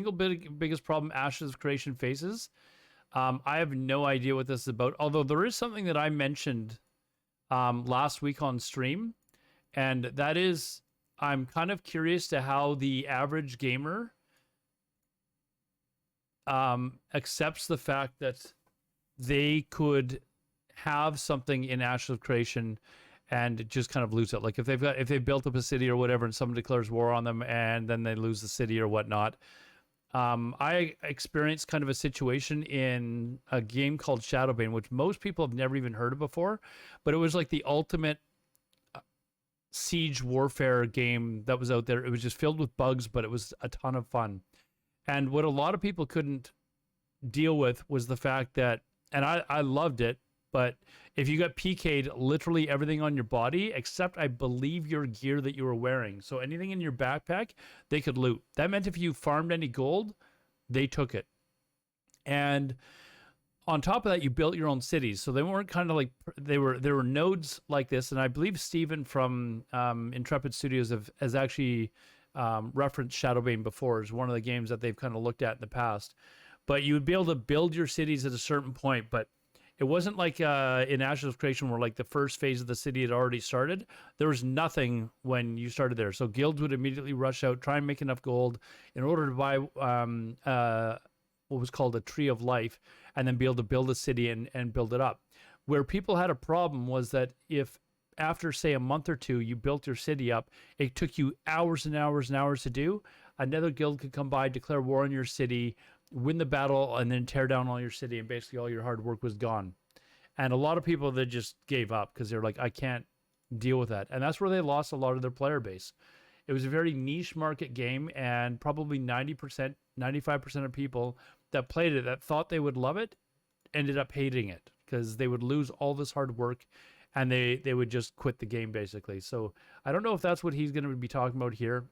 biggest problem Ashes of Creation faces. I have no idea what this is about. Although there is something that I mentioned last week on stream, and that is I'm kind of curious to how the average gamer accepts the fact that they could have something in Ashes of Creation and just kind of lose it. Like if they've built up a city or whatever, and someone declares war on them, and then they lose the city or whatnot. I experienced kind of a situation in a game called Shadowbane, which most people have never even heard of before, but it was like the ultimate siege warfare game that was out there. It was just filled with bugs, but it was a ton of fun. And what a lot of people couldn't deal with was the fact that, and I loved it, but if you got PK'd, literally everything on your body, except I believe your gear that you were wearing. So anything in your backpack, they could loot. That meant if you farmed any gold, they took it. And on top of that, you built your own cities. So they weren't kind of like, there were nodes like this. And I believe Steven from Intrepid Studios has actually referenced Shadowbane before as one of the games that they've kind of looked at in the past. But you would be able to build your cities at a certain point, but it wasn't like in Ashes of Creation where like the first phase of the city had already started. There was nothing when you started there. So guilds would immediately rush out, try and make enough gold in order to buy what was called a Tree of Life, and then be able to build a city and build it up. Where people had a problem was that if after, say, a month or two, you built your city up, it took you hours and hours and hours to do. Another guild could come by, declare war on your city, win the battle, and then tear down all your city, and basically all your hard work was gone. And a lot of people that just gave up because they're like, I can't deal with that. And that's where they lost a lot of their player base. It was a very niche market game, and probably 90%, 95% of people that played it that thought they would love it ended up hating it because they would lose all this hard work and they would just quit the game basically. So I don't know if that's what he's going to be talking about here.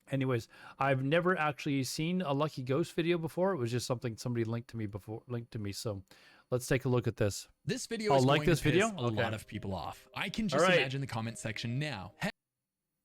Anyways, I've never actually seen a Lucky Ghost video before. It was just something somebody linked to me. So let's take a look at this. This video is going to piss a Okay. lot of people off. I can just imagine the comment section now.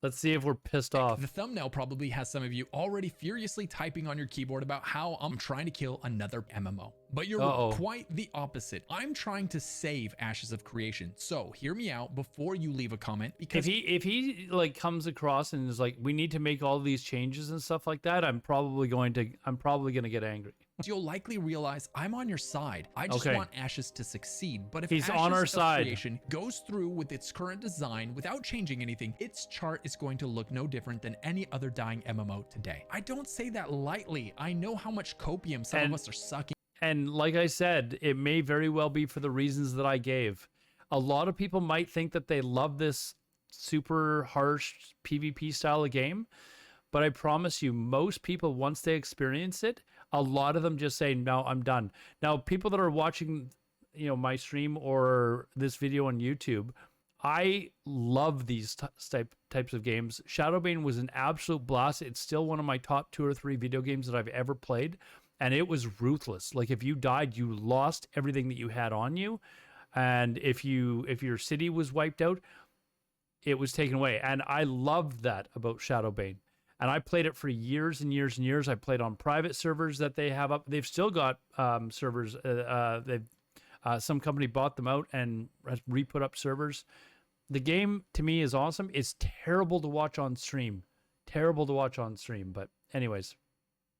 Let's see if we're pissed off. The thumbnail probably has some of you already furiously typing on your keyboard about how I'm trying to kill another MMO. But you're quite the opposite. I'm trying to save Ashes of Creation. So hear me out before you leave a comment, because if he like comes across and is like, we need to make all these changes and stuff like that, I'm probably going to get angry. you'll likely realize I'm on your side. I just want Ashes to succeed. But if he's Ashes on our of side, Creation goes through with its current design without changing anything, its chart is going to look no different than any other dying MMO today. I don't say that lightly. I know how much copium some of us are sucking. And like I said, it may very well be for the reasons that I gave. A lot of people might think that they love this super harsh PvP style of game, but I promise you, most people, once they experience it, a lot of them just say, no, I'm done. Now, people that are watching, my stream or this video on YouTube, I love these types of games. Shadowbane was an absolute blast. It's still one of my top 2 or 3 video games that I've ever played. And it was ruthless. Like if you died, you lost everything that you had on you. And if your city was wiped out, it was taken away. And I loved that about Shadowbane. And I played it for years and years and years. I played on private servers that they have up. They've still got servers. Some company bought them out and has re-put up servers. The game, to me, is awesome. It's terrible to watch on stream. But anyways.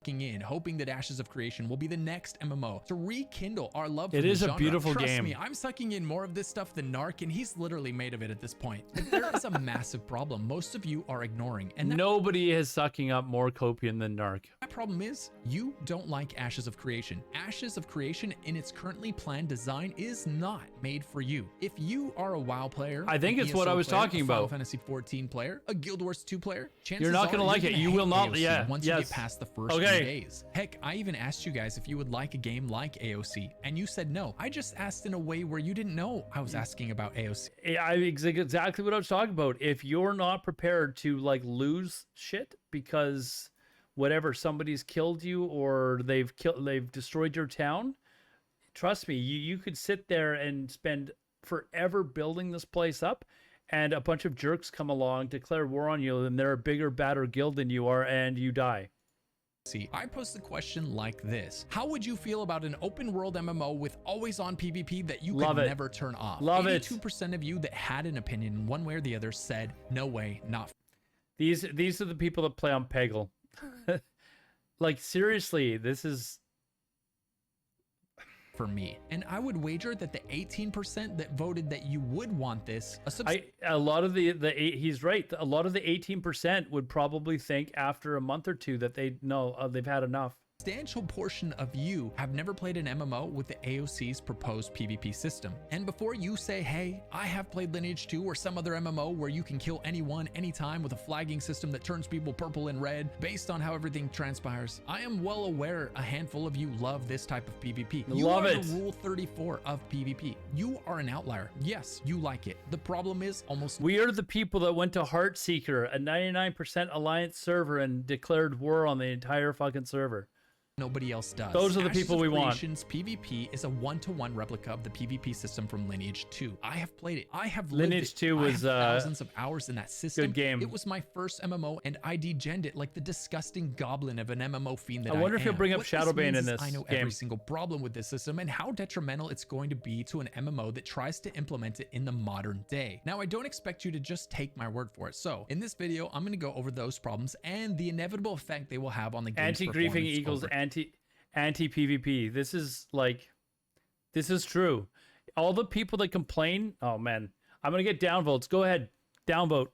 In, hoping that Ashes of Creation will be the next MMO to rekindle our love for it the is genre. A beautiful Trust game. me, I'm sucking in more of this stuff than Narc, and he's literally made of it at this point. But there is a massive problem most of you are ignoring, and nobody is sucking up more copium than Narc. That problem is you don't like Ashes of Creation. Ashes of Creation in its currently planned design is not made for you. If you are a WoW player, I think it's what I was talking about. Final Fantasy 14 player, a Guild Wars 2 player, chances you're not going to like it. You will not. Yeah. Once you get past the first few days. Heck, I even asked you guys if you would like a game like AOC, and you said no. I just asked in a way where you didn't know I was asking about AOC. Exactly what I was talking about. If you're not prepared to like lose shit because whatever, somebody's killed you or they've destroyed your town, trust me, you could sit there and spend forever building this place up, and a bunch of jerks come along, declare war on you, and they're a bigger, badder guild than you are, and you die. See, I posed the question like this: how would you feel about an open world MMO with always on PvP that you could never turn off? Love 82% of you that had an opinion one way or the other said, no way, not. These are the people that play on Peggle. Like, seriously, this is for me. And I would wager that the 18% that voted that you would want this, a lot of he's right. A lot of the 18% would probably think after a month or two that they've had enough. Substantial portion of you have never played an MMO with the AOC's proposed PvP system. And before you say, hey, I have played Lineage 2 or some other MMO where you can kill anyone, anytime with a flagging system that turns people purple and red based on how everything transpires, I am well aware a handful of you love this type of PvP. You are the rule 34 of PvP. You are an outlier. Yes, you like it. The problem is we are the people that went to Heartseeker, a 99% alliance server, and declared war on the entire fucking server. Nobody else does. Those are the people we want. PvP is a one-to-one replica of the PvP system from Lineage 2. I have played it. I have lived Lineage it. 2 was thousands of hours in that system. Good game. It was my first MMO, and I degened it like the disgusting goblin of an MMO fiend that I wonder if you'll bring up Shadowbane in this I know game. every single problem with this system and how detrimental it's going to be to an MMO that tries to implement it in the modern day. Now, I don't expect you to just take my word for it. So in this video, I'm going to go over those problems and the inevitable effect they will have on the game's anti-griefing equals anti-PvP. This is true. All the people that complain, oh man, I'm gonna get downvotes. Go ahead, downvote.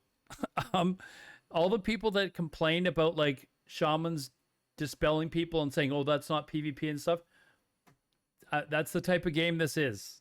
All the people that complain about like shamans dispelling people and saying, oh, that's not PvP and stuff, that's the type of game this is.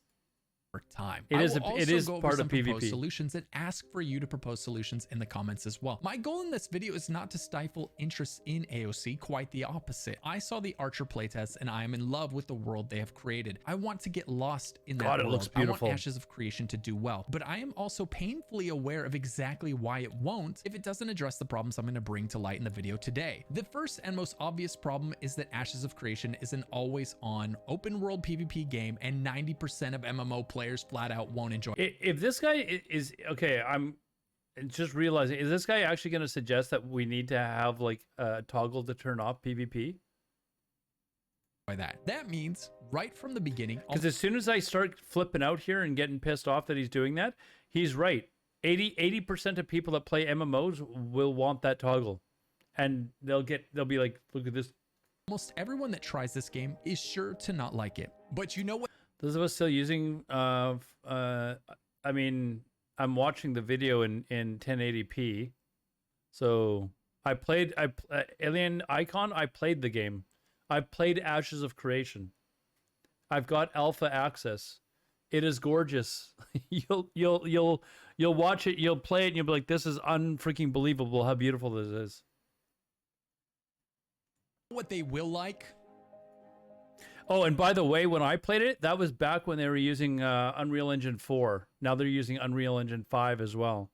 Time. It is part of PvP. Solutions and ask for you to propose solutions in the comments as well. My goal in this video is not to stifle interest in AOC, quite the opposite. I saw the Archer playtest and I am in love with the world they have created. I want to get lost in that world. It looks beautiful. I want Ashes of Creation to do well, but I am also painfully aware of exactly why it won't if it doesn't address the problems I'm going to bring to light in the video today. The first and most obvious problem is that Ashes of Creation is an always on open world PvP game and 90% of MMO players flat out won't enjoy it. If this guy is okay, I'm just realizing, is this guy actually going to suggest that we need to have like a toggle to turn off PvP? By that means right from the beginning, because as soon as I start flipping out here and getting pissed off that he's doing that, he's right. 80% of people that play MMOs will want that toggle, and they'll be like, look at this. Almost everyone that tries this game is sure to not like it, but you know what? Those of us still using, I mean, I'm watching the video in 1080p. So I played, Alien Icon, I played the game. I played Ashes of Creation. I've got alpha access. It is gorgeous. You'll watch it, you'll play it, and you'll be like, this is unfreaking believable how beautiful this is. What they will like. Oh, and by the way, when I played it, that was back when they were using Unreal Engine 4. Now they're using Unreal Engine 5 as well.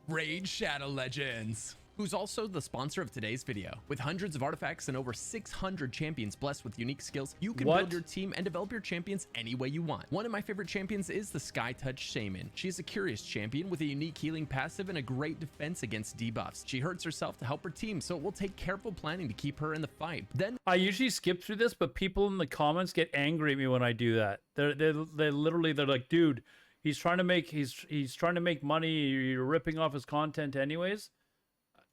Raid Shadow Legends, who's also the sponsor of today's video. With hundreds of artifacts and over 600 champions blessed with unique skills, you can build your team and develop your champions any way you want. One of my favorite champions is the Sky Touch Shaman. She is a curious champion with a unique healing passive and a great defense against debuffs. She hurts herself to help her team, so it will take careful planning to keep her in the fight. Then I usually skip through this, but people in the comments get angry at me when I do that. They're like, dude, he's trying to make money. You're ripping off his content anyways.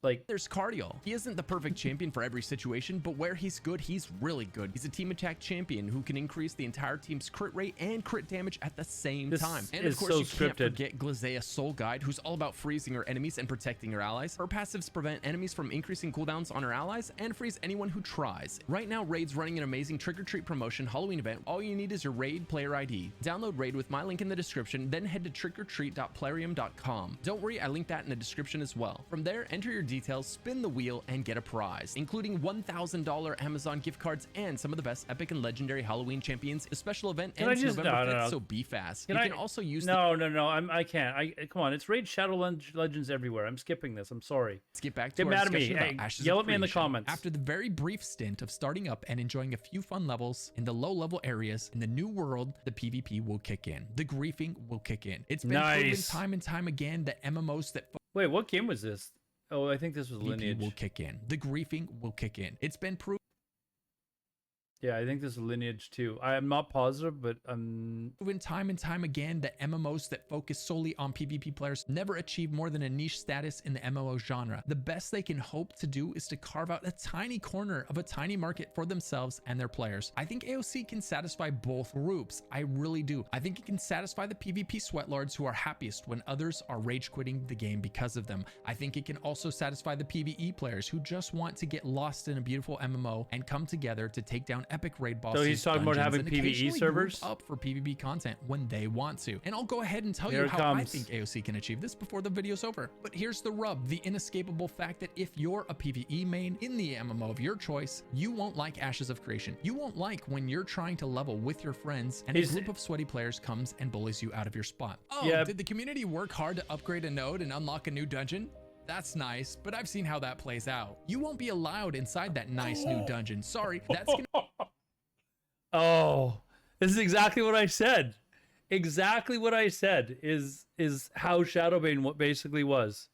Like, there's Cardial. He isn't the perfect champion for every situation, but where he's good, he's really good. He's a team attack champion who can increase the entire team's crit rate and crit damage at the same time. And of course, you can't forget Glazea Soul Guide, who's all about freezing her enemies and protecting her allies. Her passives prevent enemies from increasing cooldowns on her allies and freeze anyone who tries. Right now, Raid's running an amazing Trick or Treat promotion Halloween event. All you need is your Raid player ID. Download Raid with my link in the description, then head to trickortreat.plarium.com. Don't worry, I linked that in the description as well. From there, enter your details, spin the wheel, and get a prize, including $1,000 Amazon gift cards and some of the best epic and legendary Halloween champions. The special event ends November 5th, so be fast. You can also use I can't. Come on, it's Raid Shadow Legends everywhere. I'm skipping this. I'm sorry. Let's get back to our discussion about Ashes of Creation. Yell at me in the comments. After the very brief stint of starting up and enjoying a few fun levels in the low-level areas in the new world, the PvP will kick in. The griefing will kick in. It's been proven time and time again that MMOs that... Wait, what game was this? Oh, I think this was Lineage. Will kick in. The griefing will kick in. It's been proven. Yeah, I think this is Lineage too. I am not positive, but Proven time and time again that MMOs that focus solely on PvP players never achieve more than a niche status in the MMO genre. The best they can hope to do is to carve out a tiny corner of a tiny market for themselves and their players. I think AOC can satisfy both groups. I really do. I think it can satisfy the PvP sweatlords who are happiest when others are rage quitting the game because of them. I think it can also satisfy the PvE players who just want to get lost in a beautiful MMO and come together to take down epic raid bosses. So he's talking about having PvE servers up for PvP content when they want to. And I'll go ahead and tell you how I think AOC can achieve this before the video's over. But here's the rub, the inescapable fact that if you're a PvE main in the MMO of your choice, you won't like Ashes of Creation. You won't like when you're trying to level with your friends and a group of sweaty players comes and bullies you out of your spot. Oh, yeah. Did the community work hard to upgrade a node and unlock a new dungeon? That's nice, but I've seen how that plays out. You won't be allowed inside that nice new dungeon. Sorry, that's gonna... Oh, this is exactly what I said. Exactly what I said is how Shadowbane what basically was.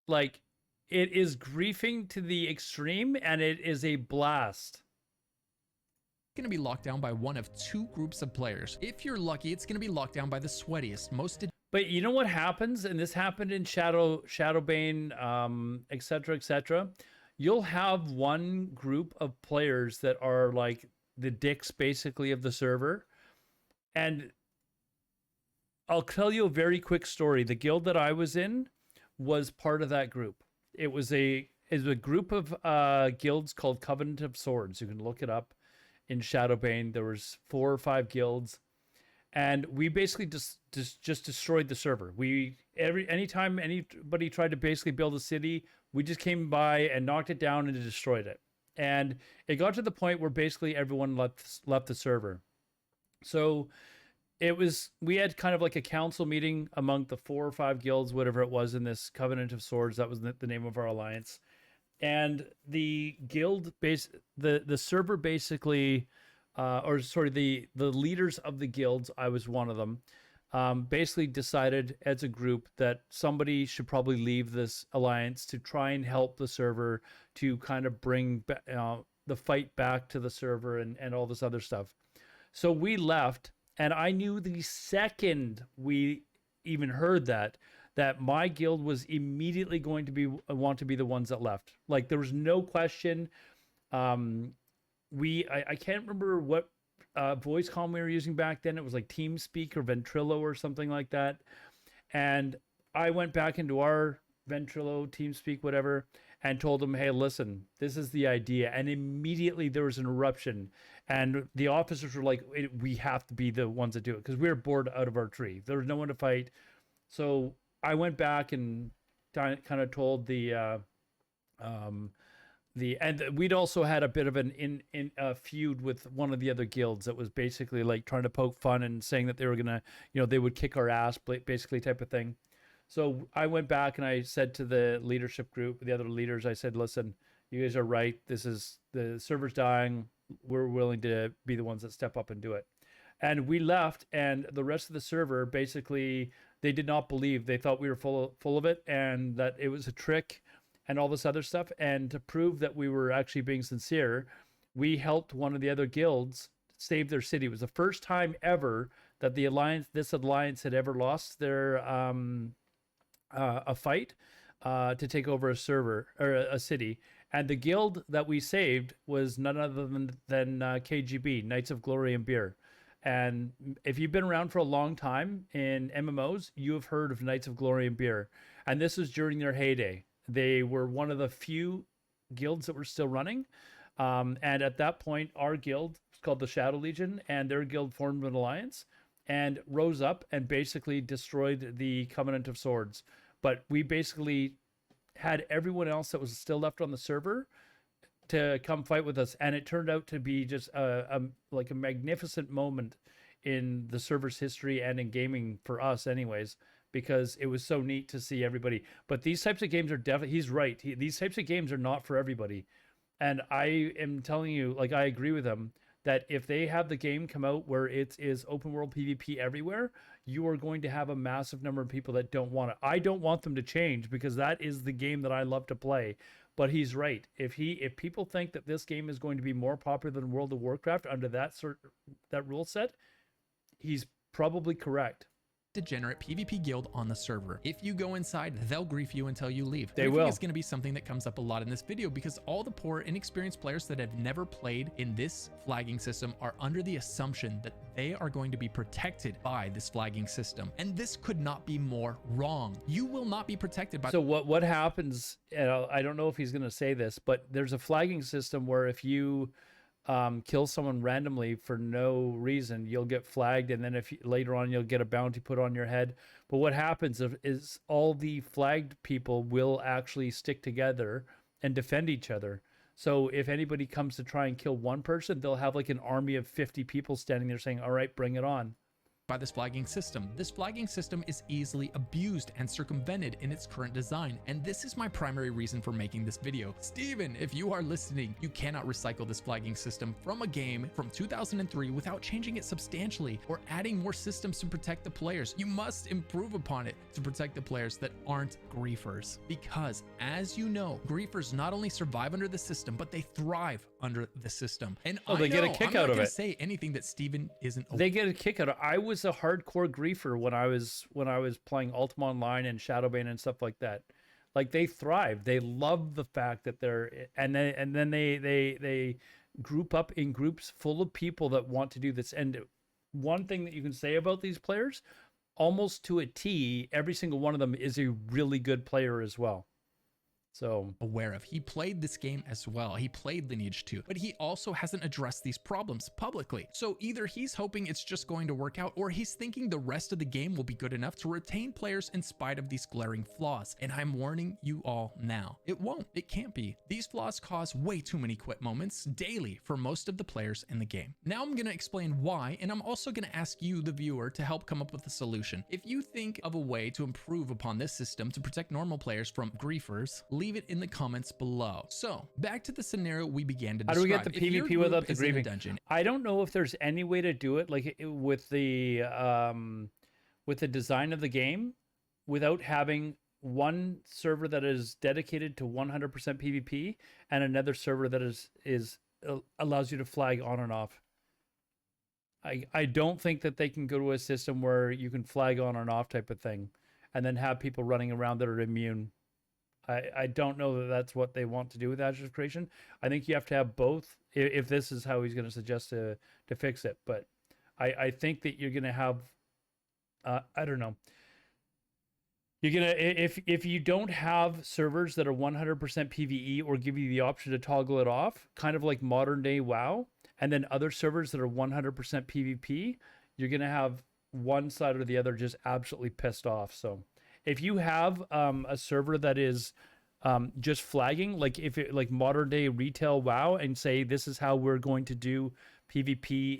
Like, it is griefing to the extreme, and it is a blast. Going to be locked down by one of two groups of players. If you're lucky, it's going to be locked down by the sweatiest, most... But you know what happens, and this happened in Shadowbane, etc., etc. You'll have one group of players that are like the dicks, basically, of the server. And I'll tell you a very quick story. The guild that I was in was part of that group. It was a group of guilds called Covenant of Swords. You can look it up in Shadowbane. There was 4 or 5 guilds. And we basically just destroyed the server. Anytime anybody tried to basically build a city, we just came by and knocked it down and destroyed it. And it got to the point where basically everyone left the server. So we had kind of like a council meeting among the 4 or 5 guilds, whatever it was, in this Covenant of Swords. That was the name of our alliance. And the guild the server basically, the leaders of the guilds, I was one of them, basically decided as a group that somebody should probably leave this alliance to try and help the server to kind of bring the fight back to the server and all this other stuff. So we left, and I knew the second we even heard that my guild was immediately going to want to be the ones that left. Like, there was no question. I can't remember what voice comm we were using back then. It was like TeamSpeak or Ventrilo or something like that. And I went back into our Ventrilo, TeamSpeak, whatever, and told them, hey, listen, this is the idea. And immediately there was an eruption. And the officers were like, we have to be the ones that do it, because we were bored out of our tree. There was no one to fight. So I went back and kind of told and we'd also had a bit of an feud with one of the other guilds that was basically like trying to poke fun and saying that they were gonna, they would kick our ass, basically, type of thing. So I went back and I said to the leadership group, the other leaders, I said, listen, you guys are right. The server's dying. We're willing to be the ones that step up and do it. And we left, and the rest of the server, basically, they did not believe. They thought we were full of it, and that it was a trick and all this other stuff. And to prove that we were actually being sincere, we helped one of the other guilds save their city. It was the first time ever that this alliance had ever lost their a fight to take over a server or a city. And the guild that we saved was none other than KGB, Knights of Glory and Beer. And if you've been around for a long time in MMOs, you have heard of Knights of Glory and Beer. And this was during their heyday. They were one of the few guilds that were still running. And at that point, our guild was called the Shadow Legion, and their guild formed an alliance and rose up and basically destroyed the Covenant of Swords. But we basically had everyone else that was still left on the server to come fight with us. And it turned out to be just like a magnificent moment in the server's history and in gaming for us anyways, because it was so neat to see everybody. But these types of games are definitely, he's right. These types of games are not for everybody. And I am telling you, like, I agree with him that if they have the game come out where it is open world PvP everywhere, you are going to have a massive number of people that don't want it. I don't want them to change, because that is the game that I love to play. But he's right. If people think that this game is going to be more popular than World of Warcraft under that rule set, he's probably correct. Degenerate PvP guild on the server. If you go inside, they'll grief you until you leave. They will. It's going to be something that comes up a lot in this video because all the poor, inexperienced players that have never played in this flagging system are under the assumption that they are going to be protected by this flagging system. And this could not be more wrong. You will not be protected by. So what happens, I don't know if he's going to say this, but there's a flagging system where if you kill someone randomly for no reason, you'll get flagged, and then later on you'll get a bounty put on your head. But what happens is all the flagged people will actually stick together and defend each other. So if anybody comes to try and kill one person, they'll have like an army of 50 people standing there saying, all right, bring it on. By this flagging system. This flagging system is easily abused and circumvented in its current design, and this is my primary reason for making this video. Steven, if you are listening, you cannot recycle this flagging system from a game from 2003 without changing it substantially or adding more systems to protect the players. You must improve upon it to protect the players that aren't griefers, because as you know, griefers not only survive under the system, but they thrive under the system. And they get a kick out of it. I'm not gonna say anything that Steven isn't. They get a kick out of it. I was a hardcore griefer when I was playing Ultima Online and Shadowbane and stuff like that. Like, they thrive. They love the fact that they're and then they group up in groups full of people that want to do this. And one thing that you can say about these players, almost to a T, every single one of them is a really good player as well. So aware of. He played this game as well. He played Lineage 2, but he also hasn't addressed these problems publicly. So either he's hoping it's just going to work out, or he's thinking the rest of the game will be good enough to retain players in spite of these glaring flaws. And I'm warning you all now, it won't. It can't be. These flaws cause way too many quit moments daily for most of the players in the game. Now I'm going to explain why, and I'm also going to ask you, the viewer, to help come up with a solution. If you think of a way to improve upon this system to protect normal players from griefers, leave it in the comments below. So back to the scenario we began to describe. How do we get the PvP without the griefing? Dungeon, I don't know if there's any way to do it like with the design of the game without having one server that is dedicated to 100% PvP and another server that is allows you to flag on and off. I don't think that they can go to a system where you can flag on and off type of thing and then have people running around that are immune. I don't know that that's what they want to do with Ashes of Creation. I think you have to have both if this is how he's going to suggest to fix it. But I think that you're going to have, I don't know. You're going to, if you don't have servers that are 100% PvE or give you the option to toggle it off, kind of like modern day WoW, and then other servers that are 100% PvP, you're going to have one side or the other just absolutely pissed off. So if you have a server that is just flagging, like like modern day retail WoW, and say this is how we're going to do PvP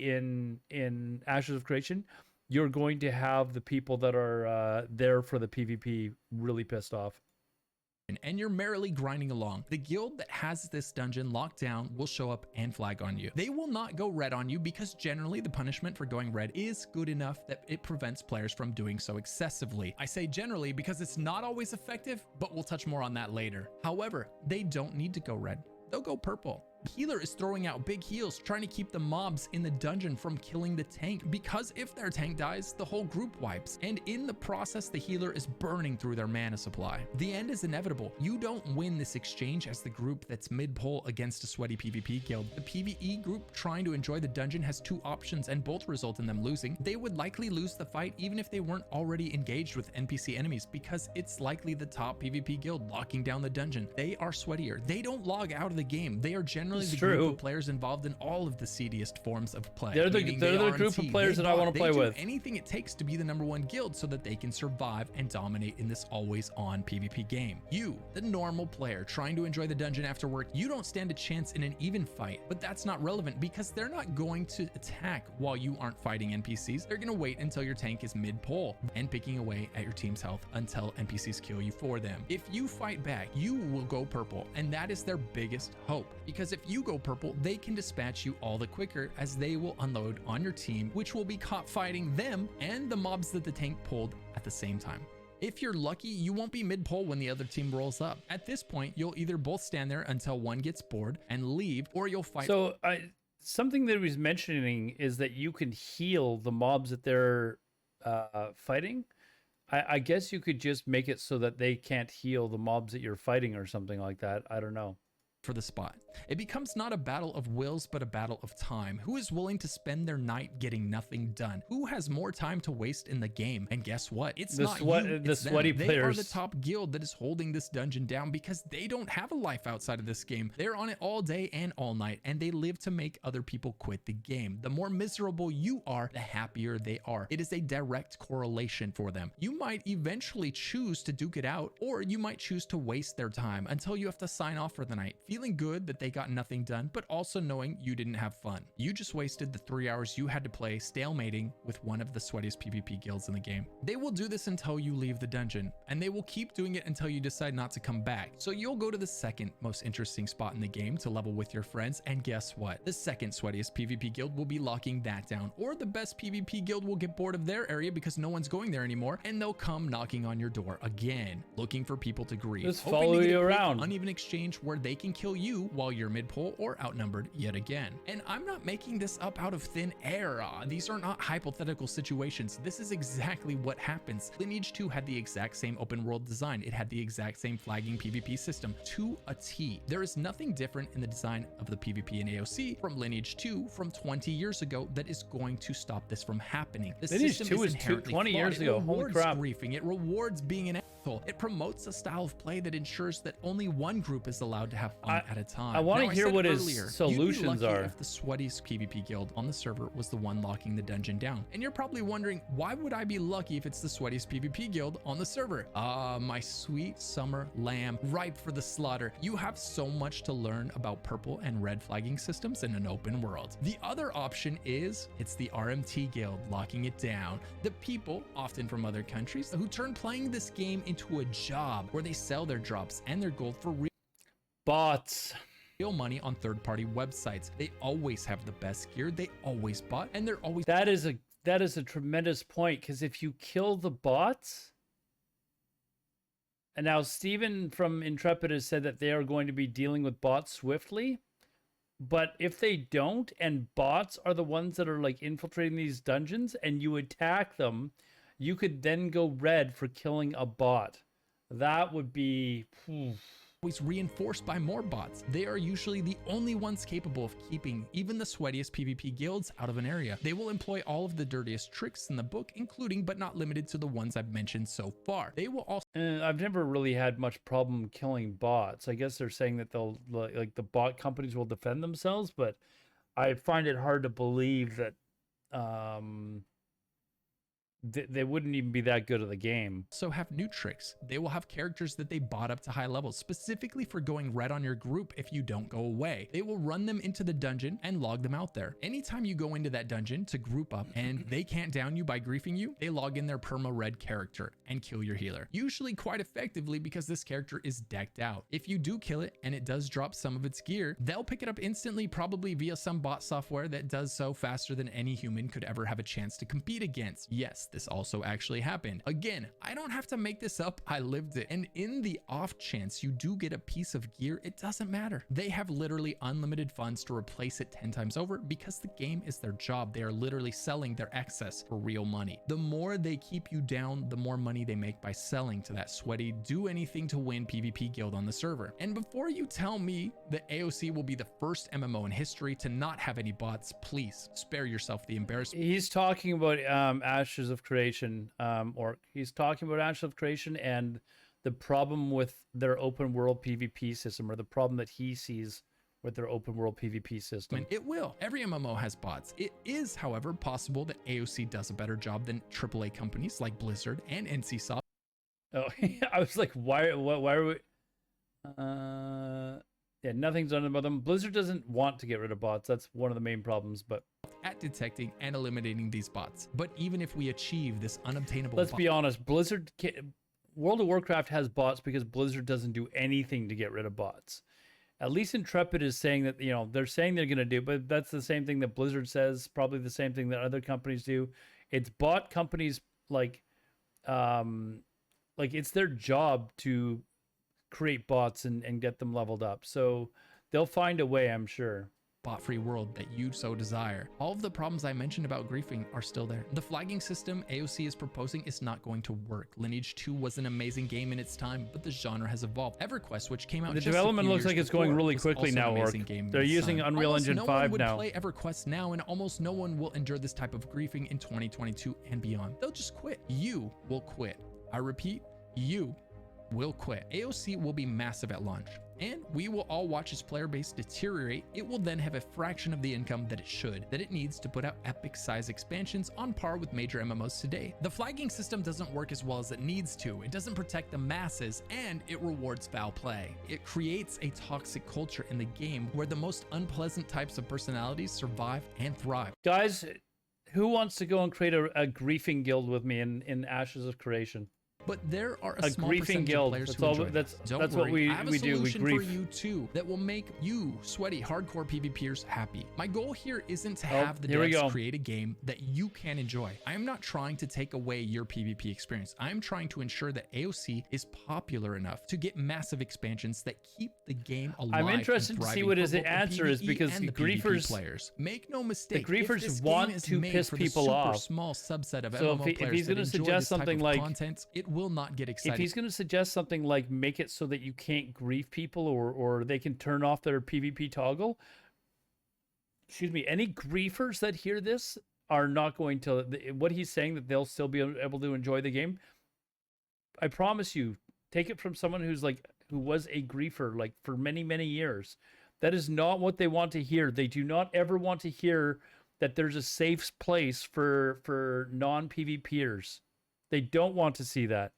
in Ashes of Creation, you're going to have the people that are there for the PvP really pissed off. And you're merrily grinding along. The guild that has this dungeon locked down will show up and flag on you. They will not go red on you because generally the punishment for going red is good enough that it prevents players from doing so excessively. I say generally because it's not always effective, but we'll touch more on that later. However, they don't need to go red. They'll go purple. Healer is throwing out big heals, trying to keep the mobs in the dungeon from killing the tank, because if their tank dies, the whole group wipes, and in the process, the healer is burning through their mana supply. The end is inevitable. You don't win this exchange as the group that's mid-pole against a sweaty PvP guild. The PvE group trying to enjoy the dungeon has two options, and both result in them losing. They would likely lose the fight even if they weren't already engaged with NPC enemies, because it's likely the top PvP guild locking down the dungeon. They are sweatier. They don't log out of the game. They are generally the group of players involved in all of the seediest forms of play. They're the group of players that I want to play with. Anything it takes to be the #1 guild so that they can survive and dominate in this always on PvP game. You, the normal player trying to enjoy the dungeon after work, you don't stand a chance in an even fight, but that's not relevant because they're not going to attack while you aren't fighting NPCs. They're going to wait until your tank is mid-pole and picking away at your team's health until NPCs kill you for them. If you fight back, you will go purple, and that is their biggest hope, because if you go purple, they can dispatch you all the quicker as they will unload on your team, which will be caught fighting them and the mobs that the tank pulled at the same time. If you're lucky, you won't be mid-pole when the other team rolls up. At this point, you'll either both stand there until one gets bored and leave, or you'll fight. So something that he was mentioning is that you can heal the mobs that they're fighting. I guess you could just make it so that they can't heal the mobs that you're fighting or something like that. I don't know. For the spot. It becomes not a battle of wills, but a battle of time. Who is willing to spend their night getting nothing done? Who has more time to waste in the game? And guess what? It's not you, it's them. Sweaty players. They are the players. top guild that is holding this dungeon down because they don't have a life outside of this game. They're on it all day and all night, and they live to make other people quit the game. The more miserable you are, the happier they are. It is a direct correlation for them. You might eventually choose to duke it out, or you might choose to waste their time until you have to sign off for the night, feeling good that they got nothing done, but also knowing you didn't have fun. You just wasted the 3 hours you had to play stalemating with one of the sweatiest PvP guilds in the game. They will do this until you leave the dungeon, and they will keep doing it until you decide not to come back. So you'll go to the second most interesting spot in the game to level with your friends, and guess what? The second sweatiest PvP guild will be locking that down, or the best PvP guild will get bored of their area because no one's going there anymore, and they'll come knocking on your door again, looking for people to grieve. Just follow you around. Uneven exchange where they can kill you while you're mid-pole or outnumbered yet again. And I'm not making this up out of thin air. These are not hypothetical situations. This is exactly what happens. Lineage 2 had the exact same open world design. It had the exact same flagging PvP system to a T. There is nothing different in the design of the PvP in AOC from Lineage 2 from 20 years ago that is going to stop this from happening. The Lineage system 2 was 20 years ago. Holy crap. Griefing. It rewards being an asshole. It promotes a style of play that ensures that only one group is allowed to have fun at a time. I want to hear what his solutions are. If the sweatiest PvP guild on the server was the one locking the dungeon down. And you're probably wondering, why would I be lucky if it's the sweatiest PvP guild on the server? My sweet summer lamb, ripe for the slaughter. You have so much to learn about purple and red flagging systems in an open world. The other option is it's the RMT guild locking it down. The people, often from other countries, who turn playing this game into a job where they sell their drops and their gold for real bots. Real money on third-party websites. They always have the best gear. They always bought, and they're always. That is a tremendous point, because if you kill the bots, and now Steven from Intrepid has said that they are going to be dealing with bots swiftly, but if they don't, and bots are the ones that are like infiltrating these dungeons, and you attack them, you could then go red for killing a bot. That would be. Always reinforced by more bots. They are usually the only ones capable of keeping even the sweatiest PvP guilds out of an area. They will employ all of the dirtiest tricks in the book, including but not limited to the ones I've mentioned so far. They will also. I've never really had much problem killing bots. I guess they're saying that they'll, like, the bot companies will defend themselves, but I find it hard to believe that they wouldn't even be that good at the game. So have new tricks. They will have characters that they bought up to high levels specifically for going red on your group if you don't go away. They will run them into the dungeon and log them out there. Anytime you go into that dungeon to group up and they can't down you by griefing you, they log in their perma red character and kill your healer. Usually quite effectively because this character is decked out. If you do kill it and it does drop some of its gear, they'll pick it up instantly, probably via some bot software that does so faster than any human could ever have a chance to compete against. Yes, this also actually happened. Again, I don't have to make this up. I lived it. And in the off chance you do get a piece of gear, it doesn't matter. They have literally unlimited funds to replace it 10 times over because the game is their job. They are literally selling their excess for real money. The more they keep you down, the more money they make by selling to that sweaty, do anything to win PvP guild on the server. And before you tell me that AOC will be the first MMO in history to not have any bots, please spare yourself the embarrassment. He's talking about Ashes of Creation, or he's talking about Ashes of Creation and the problem with their open world PvP system, or the problem that he sees with their open world PvP system. It will. Every MMO has bots. It is, however, possible that AOC does a better job than AAA companies like Blizzard and NCSoft. Oh, I was like, why are we? Yeah, nothing's done about them. Blizzard doesn't want to get rid of bots. That's one of the main problems, but at detecting and eliminating these bots. But even if we achieve this unobtainable, let's be honest, Blizzard World of Warcraft has bots because Blizzard doesn't do anything to get rid of bots. At least Intrepid is saying that, you know, they're saying they're going to do, but that's the same thing that Blizzard says, probably the same thing that other companies do. It's bot companies like like it's their job to create bots and get them leveled up. So they'll find a way, I'm sure. Bot-free world that you so desire. All of the problems I mentioned about griefing are still there. The flagging system AOC is proposing is not going to work. Lineage 2 was an amazing game in its time, but the genre has evolved. EverQuest, which came out The just development a few looks like years it's going before, really was quickly also an now, amazing Orc. game in They're its using time. Unreal Almost Engine no 5 one would now. play EverQuest now, and almost no one will endure this type of griefing in 2022 and beyond. They'll just quit. You will quit. I repeat, you will quit. AOC will be massive at launch, and we will all watch its player base deteriorate. It will then have a fraction of the income that it needs to put out epic size expansions on par with major MMOs today. The flagging system doesn't work as well as it needs to. It doesn't protect the masses, and it rewards foul play. It creates a toxic culture in the game where the most unpleasant types of personalities survive and thrive. Guys, who wants to go and create a griefing guild with me in Ashes of Creation? But there are a small griefing percentage guild. of players That's who all. enjoy That's that. Don't that's worry, what we I have a we do. We solution for grief. you too that will make you sweaty hardcore PvPers happy. My goal here isn't to have the here we devs go. create a game that you can enjoy. I am not trying to take away your PvP experience. I am trying to ensure that AOC is popular enough to get massive expansions that keep the game alive. I'm interested and to see thriving what for his both the answer is, PvE because and the the PvP griefers players. Make no mistake, the griefers if this want game is to made piss for people the super off. small subset of So MMO if players he's that going to enjoy suggest this type something of like, content, it will not get exciting. if he's going to suggest something like make it so that you can't grief people, or they can turn off their PvP toggle, excuse me, any griefers that hear this are not going to, what he's saying, that they'll still be able to enjoy the game. I promise you, take it from someone who was a griefer like for many years. That is not what they want to hear. They do not ever want to hear that there's a safe place for non-PvPers. They don't want to see that.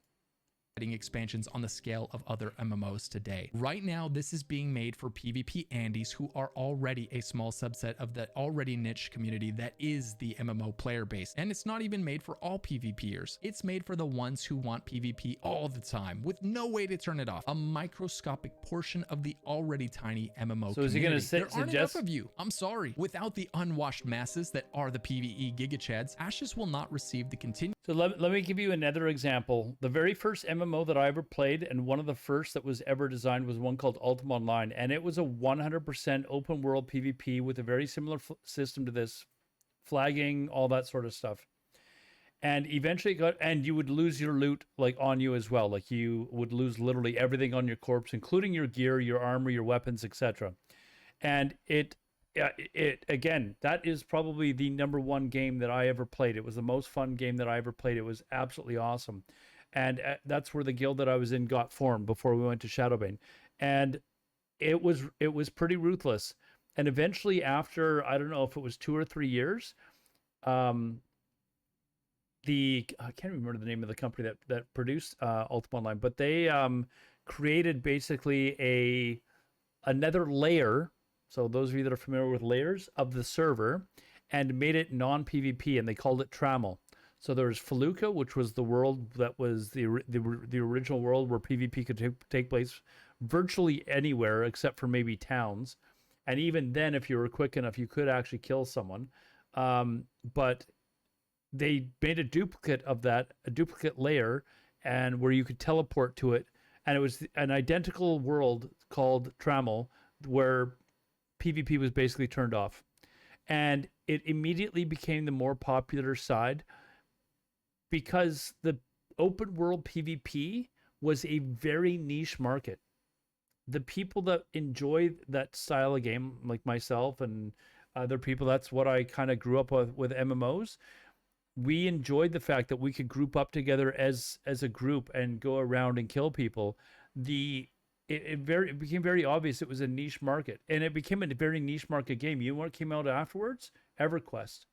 Expansions on the scale of other MMOs today. Right now, this is being made for PvP Andies who are already a small subset of that already niche community that is the MMO player base. And it's not even made for all PvPers. It's made for the ones who want PvP all the time with no way to turn it off. A microscopic portion of the already tiny MMO So is he community. going to There aren't enough of you. I'm sorry. Without the unwashed masses that are the PvE gigachads, Ashes will not receive the continued. So let me give you another example. The very first MMO that I ever played, and one of the first that was ever designed, was one called Ultima Online. And it was a 100% open world PvP with a very similar system to this. Flagging, all that sort of stuff. And eventually and you would lose your loot like on you as well. Like you would lose literally everything on your corpse, including your gear, your armor, your weapons, etc. And it again, that is probably the #1 game that I ever played. It was the most fun game that I ever played. It was absolutely awesome. And that's where the guild that I was in got formed before we went to Shadowbane. And it was pretty ruthless. And eventually, after, I don't know if it was 2 or 3 years, I can't remember the name of the company that produced Ultima Online, but they created basically another layer. So those of you that are familiar with layers of the server, and made it non-PvP, and they called it Trammel. So there's Felucca, which was the world that was the original world where PvP could take place virtually anywhere except for maybe towns. And even then, if you were quick enough, you could actually kill someone. But they made a duplicate of that, a duplicate layer, and where you could teleport to it. And it was an identical world called Trammel, where PvP was basically turned off. And it immediately became the more popular side because the open world PvP was a very niche market. The people that enjoy that style of game, like myself and other people, that's what I kind of grew up with MMOs. We enjoyed the fact that we could group up together as a group and go around and kill people. It became very obvious it was a niche market, and it became a very niche market game. You know what came out afterwards? EverQuest.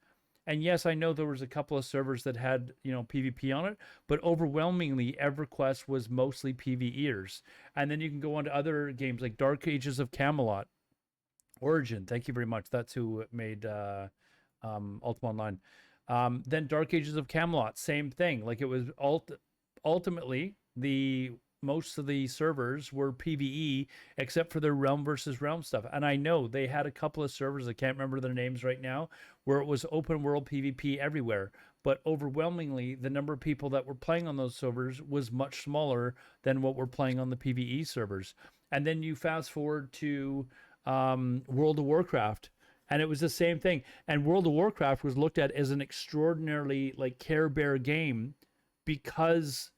And yes, I know there was a couple of servers that had, PvP on it, but overwhelmingly EverQuest was mostly PvEers. And then you can go on to other games like Dark Ages of Camelot. Origin, thank you very much. That's who made Ultima Online. Then Dark Ages of Camelot, same thing. Like it was ultimately the most of the servers were PvE except for their realm versus realm stuff. And I know they had a couple of servers, I can't remember their names right now, where it was open world PvP everywhere. But overwhelmingly, the number of people that were playing on those servers was much smaller than what were playing on the PvE servers. And then you fast forward to World of Warcraft, and it was the same thing. And World of Warcraft was looked at as an extraordinarily like Care Bear game because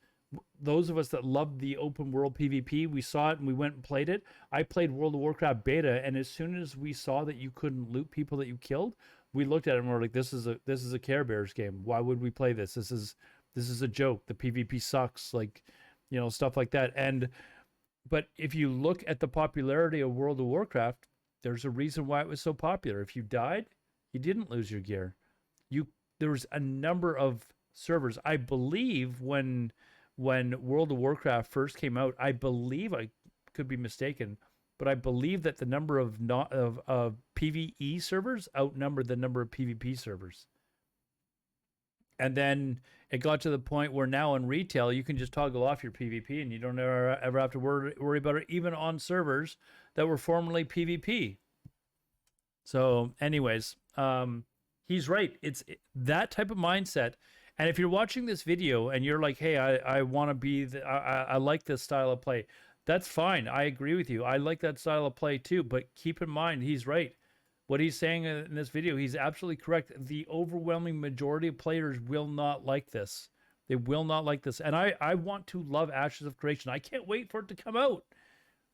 those of us that loved the open world PvP, we saw it and we went and played it. I played World of Warcraft beta, and as soon as we saw that you couldn't loot people that you killed, we looked at it and we're like, this is a Care Bears game. Why would we play this? This is a joke. The PvP sucks, like, you know, stuff like that. But if you look at the popularity of World of Warcraft, there's a reason why it was so popular. If you died, you didn't lose your gear. There was a number of servers. I believe when World of Warcraft first came out, I believe, I could be mistaken, but I believe that the number of PvE servers outnumbered the number of PvP servers. And then it got to the point where now in retail, you can just toggle off your PvP and you don't ever have to worry about it, even on servers that were formerly PvP. So anyways, he's right. It's that type of mindset. And if you're watching this video and you're like, hey, I want to be, I like this style of play, that's fine. I agree with you. I like that style of play too. But keep in mind, he's right. What he's saying in this video, he's absolutely correct. The overwhelming majority of players will not like this. They will not like this. And I want to love Ashes of Creation. I can't wait for it to come out.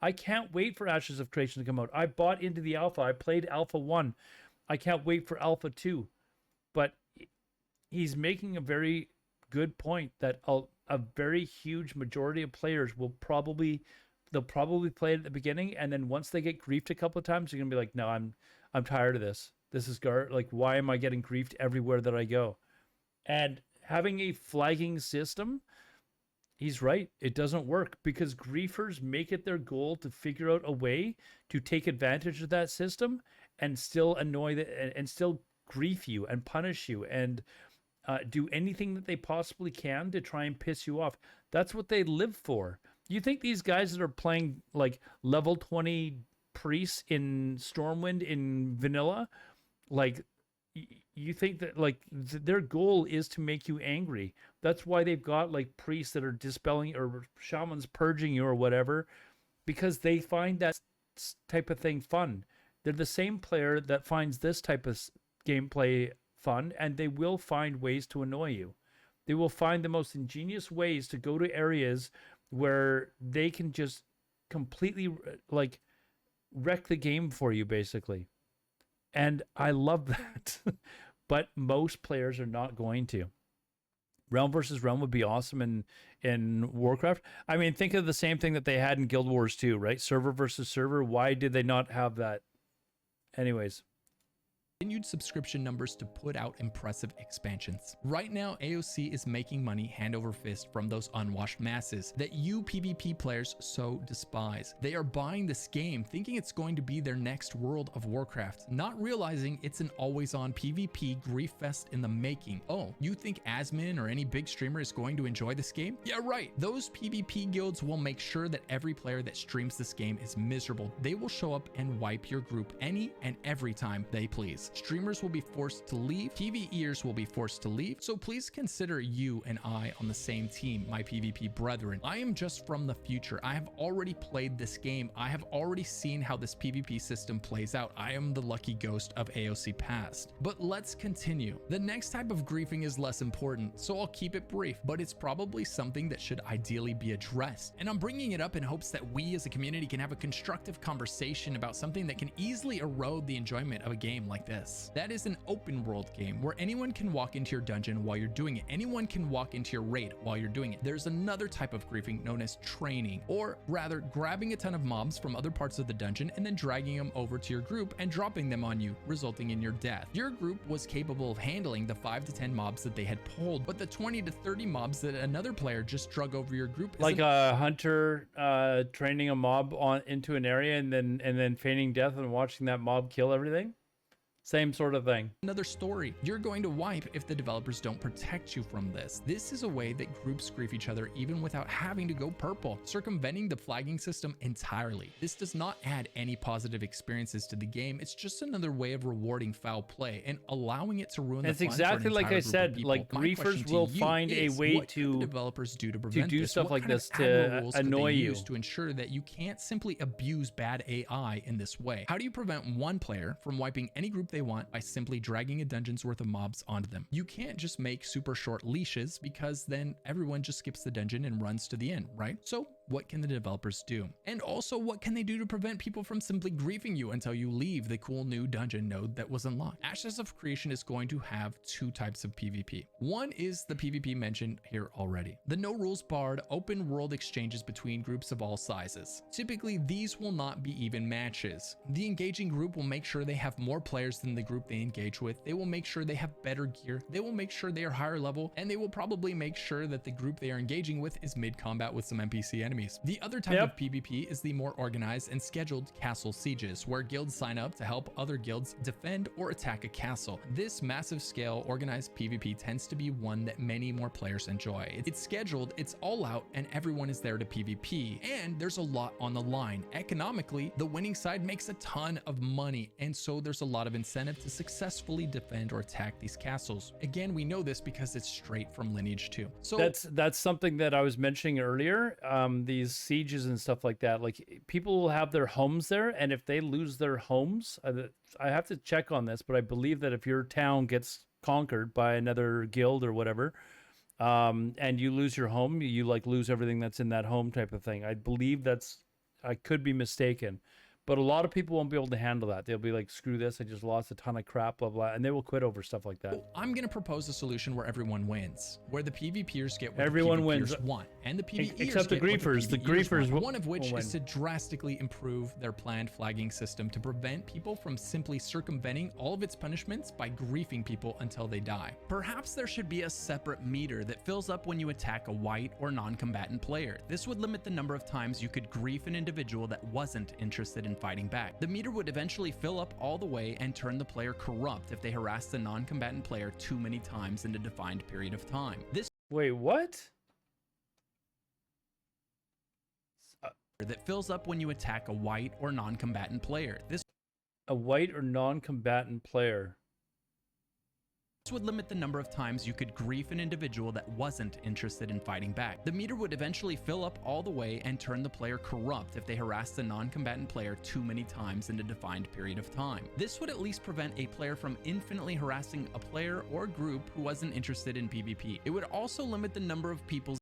I can't wait for Ashes of Creation to come out. I bought into the alpha. I played Alpha 1. I can't wait for Alpha 2. But he's making a very good point that a very huge majority of players they'll probably play it at the beginning, and then once they get griefed a couple of times, you're gonna be like, no, I'm tired of this. This is like, why am I getting griefed everywhere that I go? And having a flagging system, he's right, it doesn't work, because griefers make it their goal to figure out a way to take advantage of that system and still and still grief you and punish you and do anything that they possibly can to try and piss you off. That's what they live for. You think these guys that are playing like level 20 priests in Stormwind in vanilla, like, you think that like their goal is to make you angry? That's why they've got like priests that are dispelling, or shamans purging you or whatever, because they find that type of thing fun. They're the same player that finds this type of gameplay fun, and they will find ways to annoy you. They will find the most ingenious ways to go to areas where they can just completely like wreck the game for you, basically. And I love that. But most players are not going to. Realm versus realm would be awesome in Warcraft. I mean, think of the same thing that they had in Guild Wars 2, right? Server versus server. Why did they not have that? Anyways. Continued subscription numbers to put out impressive expansions. Right now, AOC is making money hand over fist from those unwashed masses that you PvP players so despise. They are buying this game thinking it's going to be their next World of Warcraft, not realizing it's an always-on PvP grief fest in the making. Oh, you think Asmin or any big streamer is going to enjoy this game? Yeah, right. Those PvP guilds will make sure that every player that streams this game is miserable. They will show up and wipe your group any and every time they please. Streamers will be forced to leave, PvEers will be forced to leave, so please consider you and I on the same team, my PvP brethren. I am just from the future. I have already played this game. I have already seen how this PvP system plays out. I am the lucky ghost of AOC past. But let's continue. The next type of griefing is less important, so I'll keep it brief, but it's probably something that should ideally be addressed. And I'm bringing it up in hopes that we as a community can have a constructive conversation about something that can easily erode the enjoyment of a game like this. That is an open world game where anyone can walk into your dungeon while you're doing it. Anyone can walk into your raid while you're doing it. There's another type of griefing known as training, or rather grabbing a ton of mobs from other parts of the dungeon and then dragging them over to your group and dropping them on you, resulting in your death. Your group was capable of handling the 5 to 10 mobs that they had pulled, but the 20 to 30 mobs that another player just drug over your group, like a hunter training a mob into an area and then feigning death and watching that mob kill everything. Same sort of thing. Another story. You're going to wipe if the developers don't protect you from this. This is a way that groups grief each other even without having to go purple, circumventing the flagging system entirely. This does not add any positive experiences to the game. It's just another way of rewarding foul play and allowing it to ruin the fun. It's exactly like I said, like griefers will find a way to developers do to prevent this? Stuff like this to annoy you, to ensure that you can't simply abuse bad AI in this way. How do you prevent one player from wiping any group they want by simply dragging a dungeon's worth of mobs onto them? You can't just make super short leashes, because then everyone just skips the dungeon and runs to the end, right? So what can the developers do? And also, what can they do to prevent people from simply griefing you until you leave the cool new dungeon node that was unlocked? Ashes of Creation is going to have two types of PvP. One is the PvP mentioned here already. The no rules barred open world exchanges between groups of all sizes. Typically, these will not be even matches. The engaging group will make sure they have more players than the group they engage with. They will make sure they have better gear. They will make sure they are higher level, and they will probably make sure that the group they are engaging with is mid-combat with some NPC enemies. The other type of PvP is the more organized and scheduled castle sieges, where guilds sign up to help other guilds defend or attack a castle. This massive scale organized PvP tends to be one that many more players enjoy. It's scheduled, it's all out, and everyone is there to PvP, and there's a lot on the line. Economically, the winning side makes a ton of money, and so there's a lot of incentive to successfully defend or attack these castles. Again, we know this because it's straight from Lineage 2. So that's something that I was mentioning earlier. These sieges and stuff like that, like people will have their homes there, and if they lose their homes, I have to check on this, but I believe that if your town gets conquered by another guild or whatever, and you lose your home, you like lose everything that's in that home type of thing. I believe I could be mistaken, but a lot of people won't be able to handle that. They'll be like, screw this, I just lost a ton of crap, blah blah, and they will quit over stuff like that. Well, I'm gonna propose a solution where everyone wins, where the PvPers get what everyone the PvPers wins want, and the PvEers except the griefers. The griefers one of which is to drastically improve their planned flagging system to prevent people from simply circumventing all of its punishments by griefing people until they die. Perhaps there should be a separate meter that fills up when you attack a white or non-combatant player. This would limit the number of times you could grief an individual that wasn't interested in fighting back. The meter would eventually fill up all the way and turn the player corrupt if they harass the non-combatant player too many times in a defined period of time. Wait, what? That fills up when you attack a white or non-combatant player. A white or non-combatant player. This would limit the number of times you could grief an individual that wasn't interested in fighting back. The meter would eventually fill up all the way and turn the player corrupt if they harass the non-combatant player too many times in a defined period of time. This would at least prevent a player from infinitely harassing a player or group who wasn't interested in PvP. It would also limit the number of people's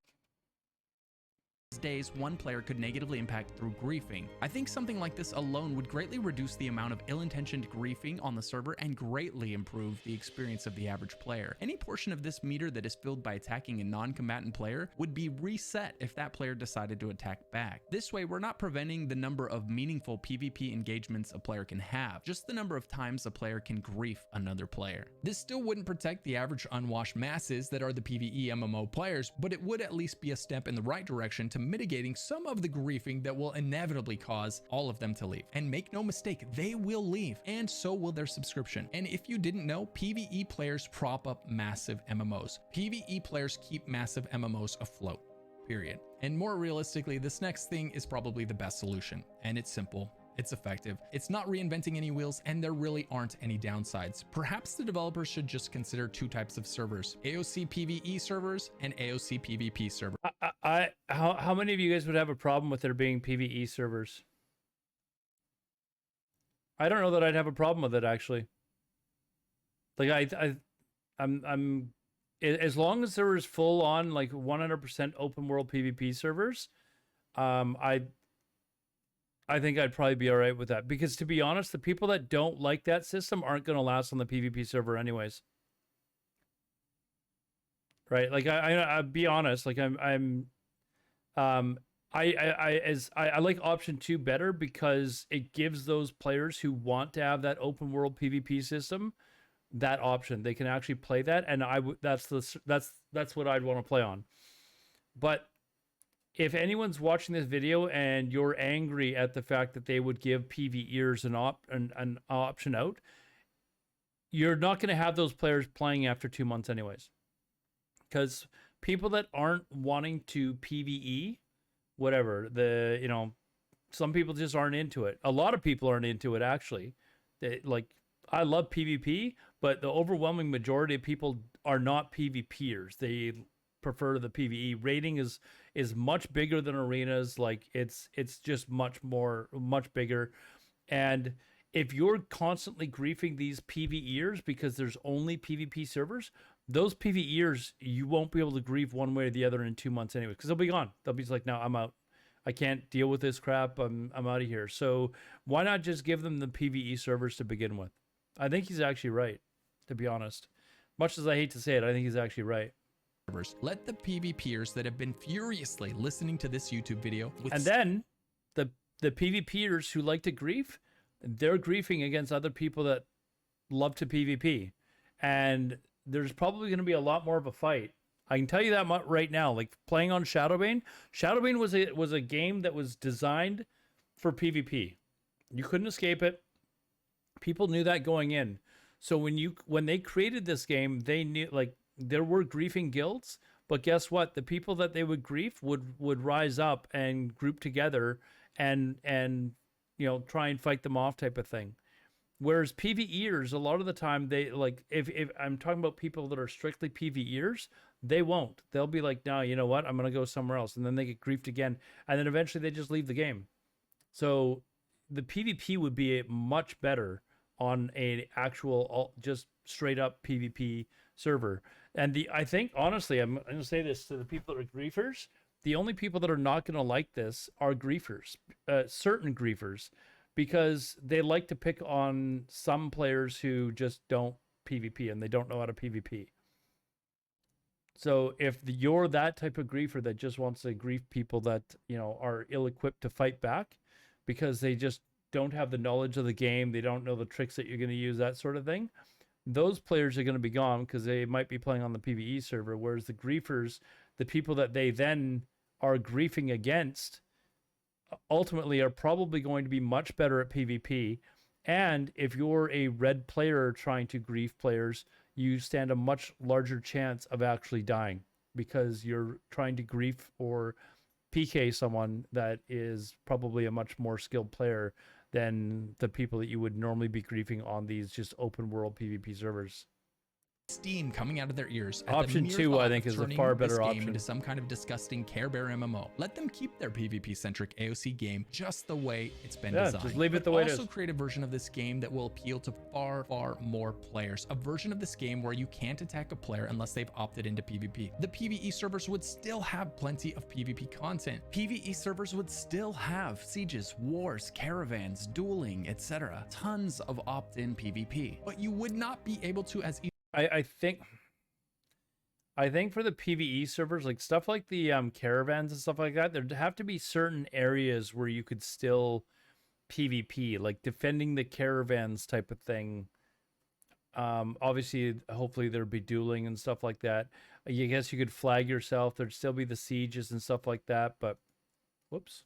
days one player could negatively impact through griefing. I think something like this alone would greatly reduce the amount of ill-intentioned griefing on the server and greatly improve the experience of the average player. Any portion of this meter that is filled by attacking a non-combatant player would be reset if that player decided to attack back. This way, we're not preventing the number of meaningful PvP engagements a player can have, just the number of times a player can grief another player. This still wouldn't protect the average unwashed masses that are the PvE MMO players, but it would at least be a step in the right direction to mitigating some of the griefing that will inevitably cause all of them to leave. And make no mistake, they will leave, and so will their subscription. And if you didn't know, PvE players prop up massive MMOs. PvE players keep massive MMOs afloat, period. And more realistically, this next thing is probably the best solution, and it's simple. It's effective. It's not reinventing any wheels, and there really aren't any downsides. Perhaps the developers should just consider two types of servers: AOC PvE servers and AOC PvP servers. How many of you guys would have a problem with there being PvE servers? I don't know that I'd have a problem with it, actually. Like I'm as long as there is full on like 100% open world PvP servers, I think I'd probably be all right with that, because to be honest, the people that don't like that system aren't going to last on the PvP server anyways. Right? Like I'll be honest, like I like option 2 better because it gives those players who want to have that open world PvP system that option. They can actually play that, and that's what I'd want to play on. But if anyone's watching this video and you're angry at the fact that they would give PvEers an option out, you're not going to have those players playing after 2 months anyways, because people that aren't wanting to PvE, whatever, some people just aren't into it. A lot of people aren't into it, actually. I love PvP, but the overwhelming majority of people are not PvPers. They prefer the PvE. Rating is much bigger than arenas. Like it's just much bigger. And if you're constantly griefing these PvEers because there's only PvP servers, those PvEers you won't be able to grief one way or the other in 2 months anyway, because they'll be gone. They'll be like, no, I'm out. I can't deal with this crap. I'm out of here. So why not just give them the PvE servers to begin with? I think he's actually right, to be honest. Much as I hate to say it, I think he's actually right. Let the PvPers that have been furiously listening to this YouTube video and then the PvPers who like to grief, they're griefing against other people that love to PvP. And there's probably going to be a lot more of a fight. I can tell you that much right now. Like playing on Shadowbane was a game that was designed for PvP. You couldn't escape it. People knew that going in. So when they created this game, they knew, like, there were griefing guilds, but guess what? The people that they would grief would rise up and group together and try and fight them off, type of thing. Whereas PvEers, a lot of the time, they like, if I'm talking about people that are strictly PvEers, they won't. They'll be like, no, you know what? I'm gonna go somewhere else, and then they get griefed again, and then eventually they just leave the game. So the PvP would be much better on a actual just straight up PvP server. And I think, honestly, I'm going to say this to the people that are griefers, the only people that are not going to like this are griefers, certain griefers, because they like to pick on some players who just don't PvP and they don't know how to PvP. So if you're that type of griefer that just wants to grief people that, are ill-equipped to fight back because they just don't have the knowledge of the game, they don't know the tricks that you're going to use, that sort of thing, those players are going to be gone because they might be playing on the PvE server. Whereas the griefers, the people that they then are griefing against, ultimately are probably going to be much better at PvP. And if you're a red player trying to grief players, you stand a much larger chance of actually dying because you're trying to grief or PK someone that is probably a much more skilled player than the people that you would normally be griefing on these just open world PvP servers. Steam coming out of their ears. Option 2, I think, is a far better option. Into some kind of disgusting Care Bear MMO. Let them keep their PvP-centric AOC game just the way it's been designed. Just leave it the way it is. Also create a version of this game that will appeal to far, far more players. A version of this game where you can't attack a player unless they've opted into PvP. The PvE servers would still have plenty of PvP content. PvE servers would still have sieges, wars, caravans, dueling, etc. Tons of opt-in PvP. But you would not be able to as easily. I think for the PvE servers, like stuff like the caravans and stuff like that, there'd have to be certain areas where you could still PvP, like defending the caravans type of thing. Obviously, hopefully there'd be dueling and stuff like that. I guess you could flag yourself. There'd still be the sieges and stuff like that, but whoops.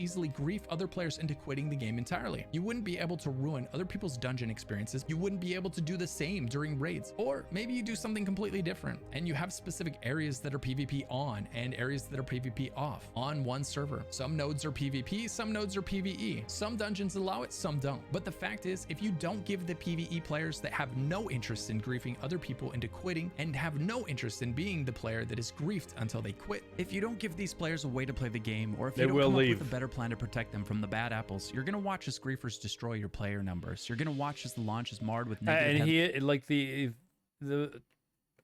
Easily grief other players into quitting the game entirely. You wouldn't be able to ruin other people's dungeon experiences. You wouldn't be able to do the same during raids. Or maybe you do something completely different and you have specific areas that are PvP on and areas that are PvP off on one server. Some nodes are PvP, some nodes are PvE. Some dungeons allow it, some don't. But the fact is, if you don't give the PvE players that have no interest in griefing other people into quitting and have no interest in being the player that is griefed until they quit, if you don't give these players a way to play the game, or if you don't come up with a better plan to protect them from the bad apples, you're gonna watch as griefers destroy your player numbers. You're gonna watch as the launch is marred with negative. And the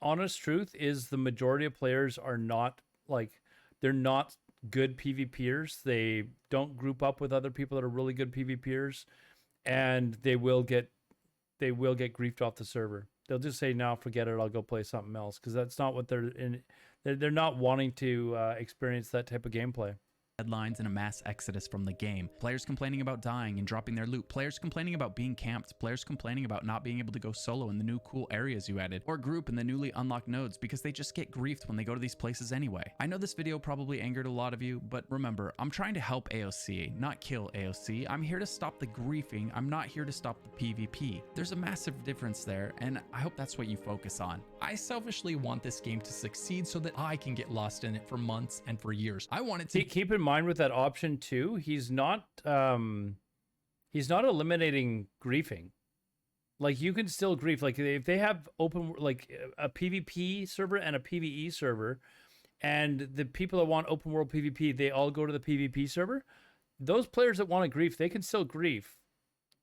honest truth is, the majority of players are not they're not good PvPers. They don't group up with other people that are really good PvPers, and they will get griefed off the server. They'll just say, "No, forget it. I'll go play something else," because that's not what they're in. They're not wanting to experience that type of gameplay. Headlines and a mass exodus from the game. Players complaining about dying and dropping their loot. Players complaining about being camped. Players complaining about not being able to go solo in the new cool areas you added, or group in the newly unlocked nodes because they just get griefed when they go to these places anyway. I know this video probably angered a lot of you, but remember, I'm trying to help AOC, not kill AOC. I'm here to stop the griefing. I'm not here to stop the PvP. There's a massive difference there, and I hope that's what you focus on. I selfishly want this game to succeed so that I can get lost in it for months and for years. I want it to keep in mind with that option too, he's not eliminating griefing. Like, you can still grief. Like, if they have open, like, a PvP server and a PvE server, and the people that want open world PvP, they all go to the PvP server. Those players that want to grief, they can still grief.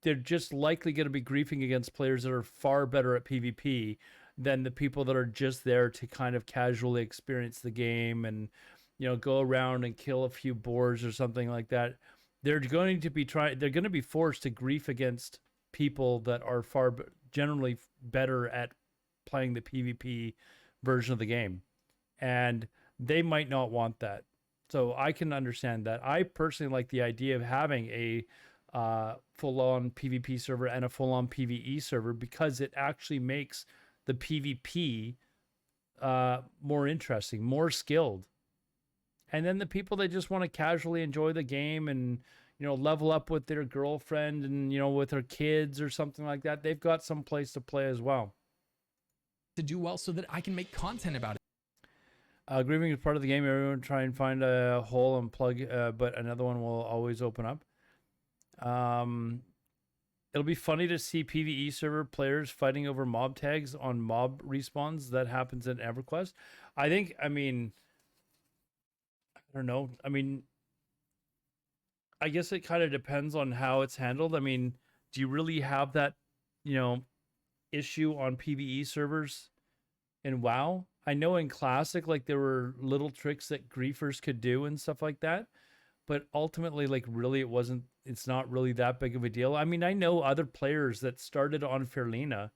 They're just likely going to be griefing against players that are far better at PvP than the people that are just there to kind of casually experience the game and, you know, go around and kill a few boars or something like that. They're going to be forced to grief against people that are generally better at playing the PvP version of the game, and they might not want that. So I can understand that. I personally like the idea of having a full-on PvP server and a full-on PvE server, because it actually makes the PvP more interesting, more skilled. And then the people that just want to casually enjoy the game and, you know, level up with their girlfriend and, you know, with their kids or something like that, they've got some place to play as well. To do well so that I can make content about it. Grieving is part of the game. Everyone try and find a hole and plug, but another one will always open up. It'll be funny to see PvE server players fighting over mob tags on mob respawns. That happens in EverQuest. I don't know. I mean, I guess it kind of depends on how it's handled. I mean, do you really have that, you know, issue on PvE servers in WoW? I know in Classic, like, there were little tricks that griefers could do and stuff like that, but ultimately, like, really it's not really that big of a deal. I mean, I know other players that started on Fairlina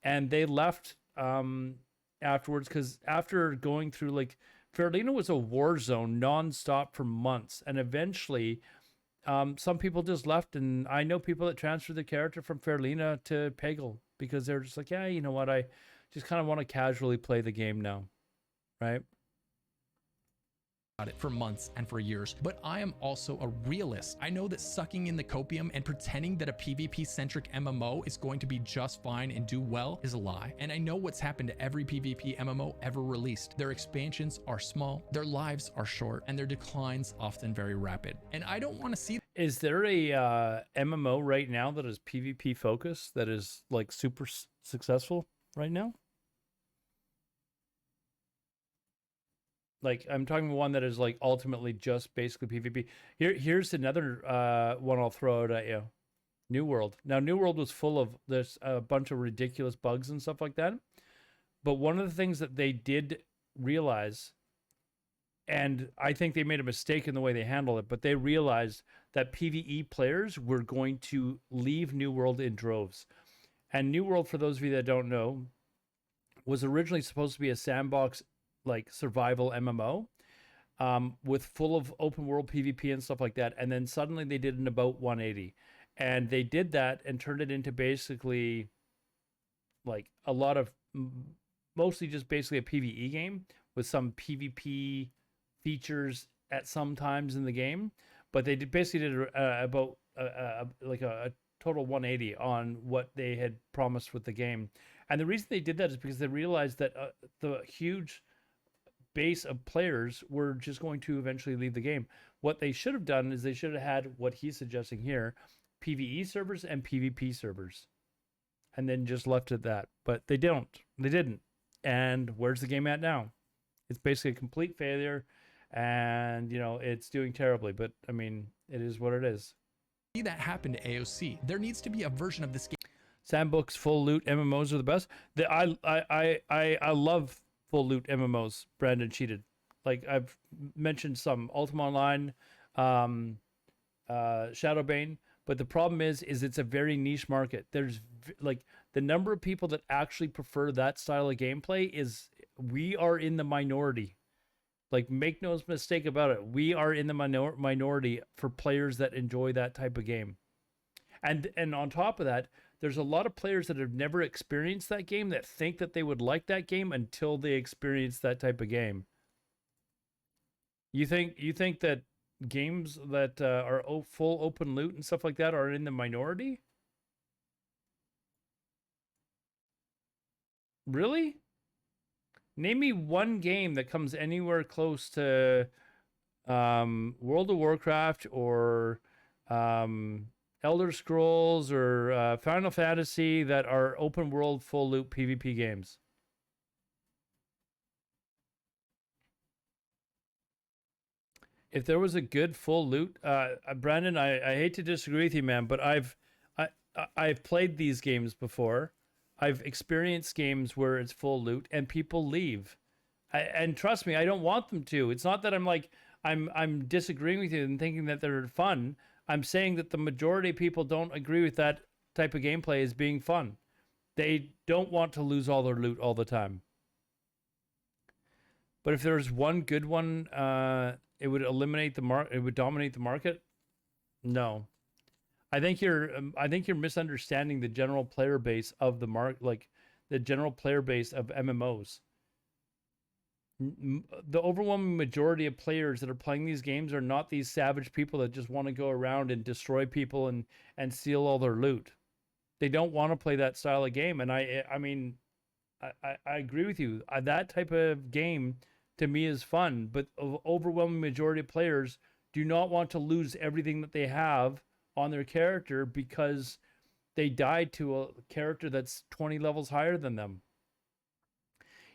and they left afterwards, because after going through, like, Fairlina was a war zone nonstop for months, and eventually some people just left, and I know people that transferred the character from Fairlina to Peggle because they're just like, yeah, you know what, I just kind of want to casually play the game now, right? It for months and for years, but I am also a realist. I know that sucking in the copium and pretending that a PvP centric MMO is going to be just fine and do well is a lie. And I know what's happened to every PvP MMO ever released. Their expansions are small, their lives are short, and their declines often very rapid. And I don't want to see. Is there a MMO right now that is PvP focused that is, like, super successful right now? Like, I'm talking one that is, like, ultimately just basically PvP. Here's another one I'll throw out at you. New World. Now, New World was full of this a bunch of ridiculous bugs and stuff like that. But one of the things that they did realize, and I think they made a mistake in the way they handled it, but they realized that PvE players were going to leave New World in droves. And New World, for those of you that don't know, was originally supposed to be a sandbox, like, survival MMO with full of open world PvP and stuff like that. And then suddenly they did an about 180, and they did that and turned it into basically, like, a lot of mostly just basically a PvE game with some PvP features at some times in the game. But they basically did about like a total 180 on what they had promised with the game. And the reason they did that is because they realized that the huge base of players were just going to eventually leave the game. What they should have done is they should have had what he's suggesting here, PvE servers and PvP servers, and then just left it at that. But they didn't. And where's the game at now? It's basically a complete failure, and, you know, it's doing terribly. But I mean, it is what it is. See that happen to AOC. There needs to be a version of this game. Sandbox full loot MMOs are the best. I love full loot MMOs. Brandon cheated. Like, I've mentioned some Ultima Online, Shadowbane, but the problem is it's a very niche market. There's, like, the number of people that actually prefer that style of gameplay we are in the minority. Like, make no mistake about it. We are in the minority for players that enjoy that type of game. And on top of that, there's a lot of players that have never experienced that game that think that they would like that game until they experience that type of game. You think that games that are full open loot and stuff like that are in the minority? Really? Name me one game that comes anywhere close to World of Warcraft or Elder Scrolls or Final Fantasy that are open world full loop PvP games. If there was a good full loot, Brandon, I hate to disagree with you, man, but I've played these games before. I've experienced games where it's full loot and people leave. And trust me, I don't want them to. It's not that I'm disagreeing with you and thinking that they're fun. I'm saying that the majority of people don't agree with that type of gameplay as being fun. They don't want to lose all their loot all the time. But if there's one good one, it would eliminate the market. It would dominate the market. No, I think you're misunderstanding the general player base of the like the general player base of MMOs. The overwhelming majority of players that are playing these games are not these savage people that just want to go around and destroy people and steal all their loot. They don't want to play that style of game, and I mean, I agree with you. That type of game to me is fun, but the overwhelming majority of players do not want to lose everything that they have on their character because they died to a character that's 20 levels higher than them.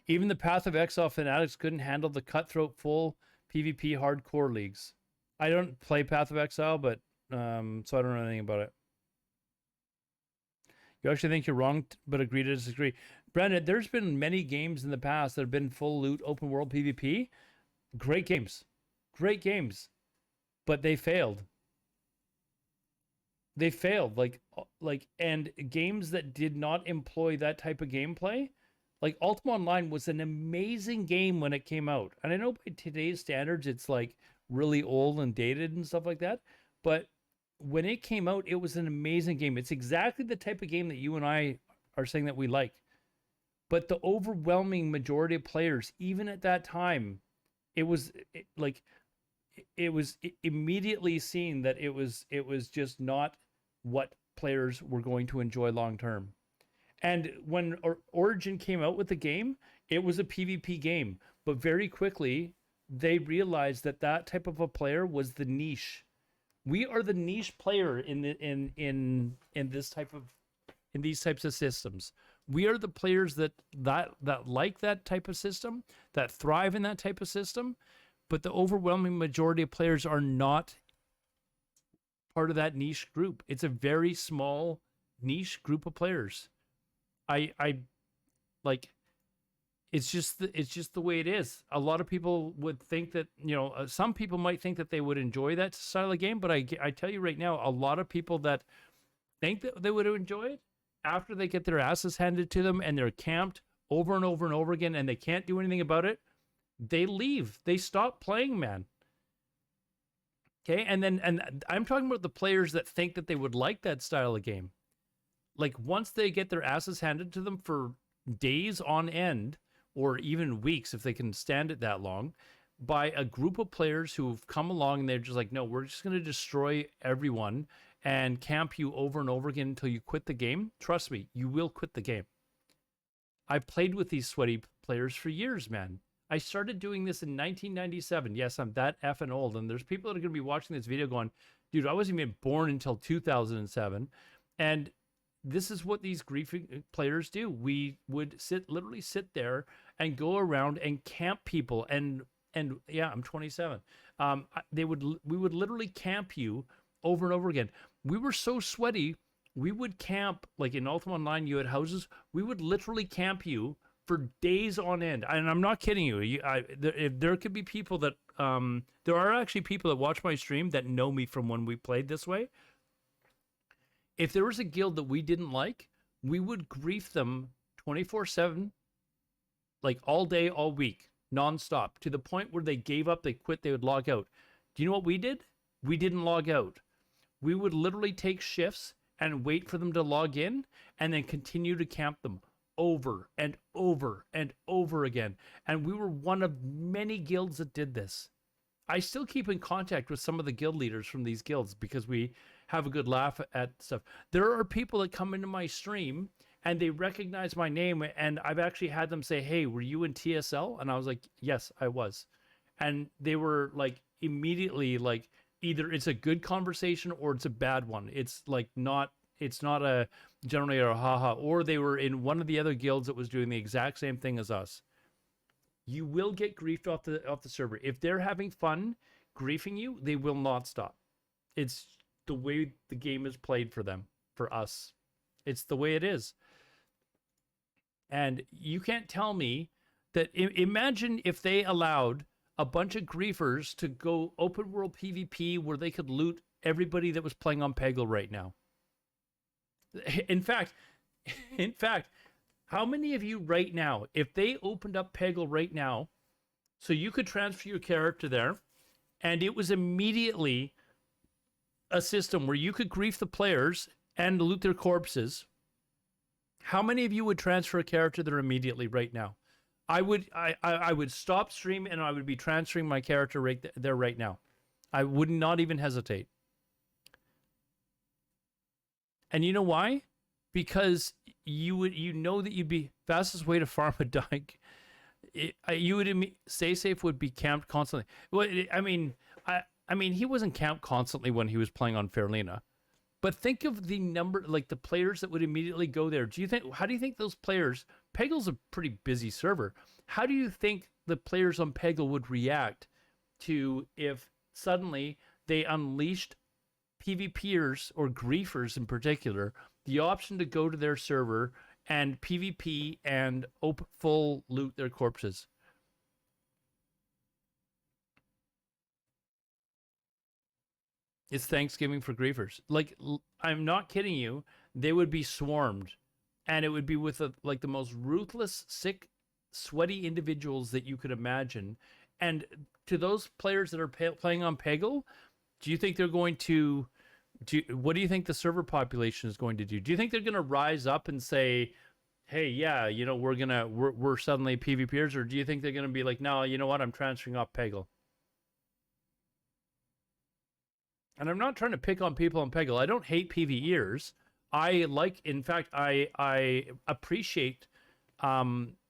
Even the Path of Exile fanatics couldn't handle the cutthroat full PvP hardcore leagues. I don't play Path of Exile, but so I don't know anything about it. You actually think you're wrong, but agree to disagree. Brandon, there's been many games in the past that have been full loot open world PvP. Great games. Great games. But they failed. They failed. And games that did not employ that type of gameplay, like Ultima Online was an amazing game when it came out. And I know by today's standards, it's like really old and dated and stuff like that. But when it came out, it was an amazing game. It's exactly the type of game that you and I are saying that we like. But the overwhelming majority of players, even at that time, it was immediately seen that it was just not what players were going to enjoy long term. And when Origin came out with the game, it was a PvP game, but very quickly they realized that that type of a player was the niche. We are the niche player in these types of systems. We are the players that like that type of system, that thrive in that type of system, but the overwhelming majority of players are not part of that niche group. It's a very small niche group of players. I like it's just the way it is. A lot of people would think that, some people might think that they would enjoy that style of game, but I tell you right now, a lot of people that think that they would enjoy it, after they get their asses handed to them and they're camped over and over and over again and they can't do anything about it, they leave. They stop playing, man. Okay? And I'm talking about the players that think that they would like that style of game. Like, once they get their asses handed to them for days on end, or even weeks if they can stand it that long, by a group of players who've come along and they're just like, no, we're just going to destroy everyone and camp you over and over again until you quit the game. Trust me, you will quit the game. I've played with these sweaty players for years, man. I started doing this in 1997. Yes, I'm that effing old. And there's people that are going to be watching this video going, dude, I wasn't even born until 2007. And this is what these griefing players do. We would literally sit there and go around and camp people. And yeah, I'm 27. We would literally camp you over and over again. We were so sweaty, we would camp, like in Ultima Online, you had houses. We would literally camp you for days on end. And I'm not kidding you. There could be people that, there are actually people that watch my stream that know me from when we played this way. If there was a guild that we didn't like, we would grief them 24/7, like all day, all week. nonstop, to the point where they gave up, they quit, they would log out. Do you know what we did? We didn't log out. We would literally take shifts and wait for them to log in and then continue to camp them over and over and over again. And we were one of many guilds that did this. I still keep in contact with some of the guild leaders from these guilds because we have a good laugh at stuff. There are people that come into my stream and they recognize my name, and I've actually had them say, "Hey, were you in TSL?" And I was like, "Yes, I was." And they were like immediately like, either it's a good conversation or it's a bad one. It's like it's not a generally a haha, or they were in one of the other guilds that was doing the exact same thing as us. You will get griefed off the server. If they're having fun griefing you, they will not stop. It's the way the game is played for them, for us. It's the way it is. And you can't tell me that, imagine if they allowed a bunch of griefers to go open world PvP where they could loot everybody that was playing on Peggle right now. In fact, how many of you right now, if they opened up Peggle right now, so you could transfer your character there, and it was immediately a system where you could grief the players and loot their corpses, how many of you would transfer a character there immediately right now? I would stop stream and I would be transferring my character right there right now. I would not even hesitate. And you know why? Because you know that you'd be fastest way to farm a dike. You would stay safe would be camped constantly. Well, I mean he wasn't camped constantly when he was playing on Fairlena. But think of the number, like the players that would immediately go there. How do you think those players, Peggle's a pretty busy server. How do you think the players on Peggle would react to if suddenly they unleashed PvPers or griefers in particular, the option to go to their server and PvP and full loot their corpses? It's Thanksgiving for griefers. Like, I'm not kidding you. They would be swarmed, and it would be with the most ruthless, sick, sweaty individuals that you could imagine. And to those players that are playing on Peggle, do you think they're going to what do you think the server population is going to do? Do you think they're going to rise up and say, "Hey, yeah, you know, we're suddenly PvPers," or do you think they're going to be like, "No, you know what? I'm transferring off Peggle"? And I'm not trying to pick on people on Peggle. I don't hate PvEers. In fact, I appreciate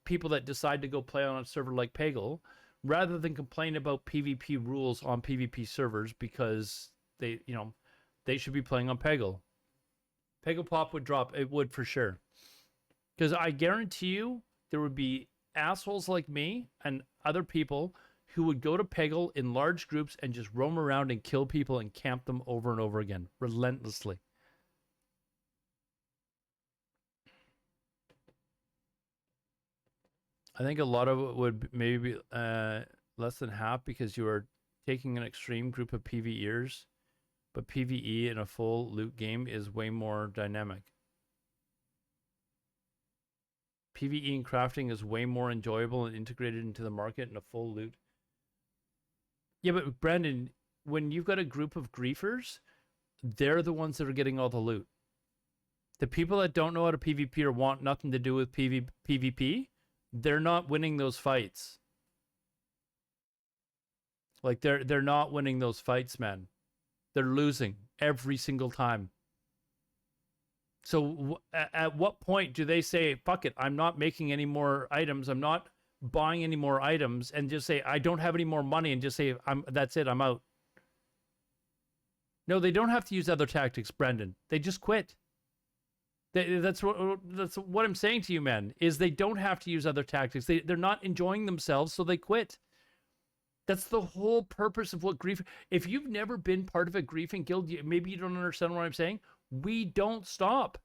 people that decide to go play on a server like Peggle rather than complain about PvP rules on PvP servers, because they should be playing on Peggle. Peggle Pop would drop. It would for sure. Because I guarantee you there would be assholes like me and other people who would go to Peggle in large groups and just roam around and kill people and camp them over and over again, relentlessly. I think a lot of it would maybe be less than half, because you are taking an extreme group of PvEers, but PvE in a full loot game is way more dynamic. PvE and crafting is way more enjoyable and integrated into the market in a full loot. Yeah, but Brandon, when you've got a group of griefers, they're the ones that are getting all the loot. The people that don't know how to PvP or want nothing to do with PvP, they're not winning those fights. Like, they're not winning those fights, man. They're losing every single time. So at what point do they say, "Fuck it, I'm not making any more items, I'm not buying any more items," and just say, "I don't have any more money," and just say, that's it, I'm out"? No, they don't have to use other tactics, Brendan. They just quit. That's what I'm saying to you, man, is they don't have to use other tactics. They're not enjoying themselves, so they quit. That's the whole purpose of what grief. If you've never been part of a griefing guild, maybe you don't understand what I'm saying. We don't stop.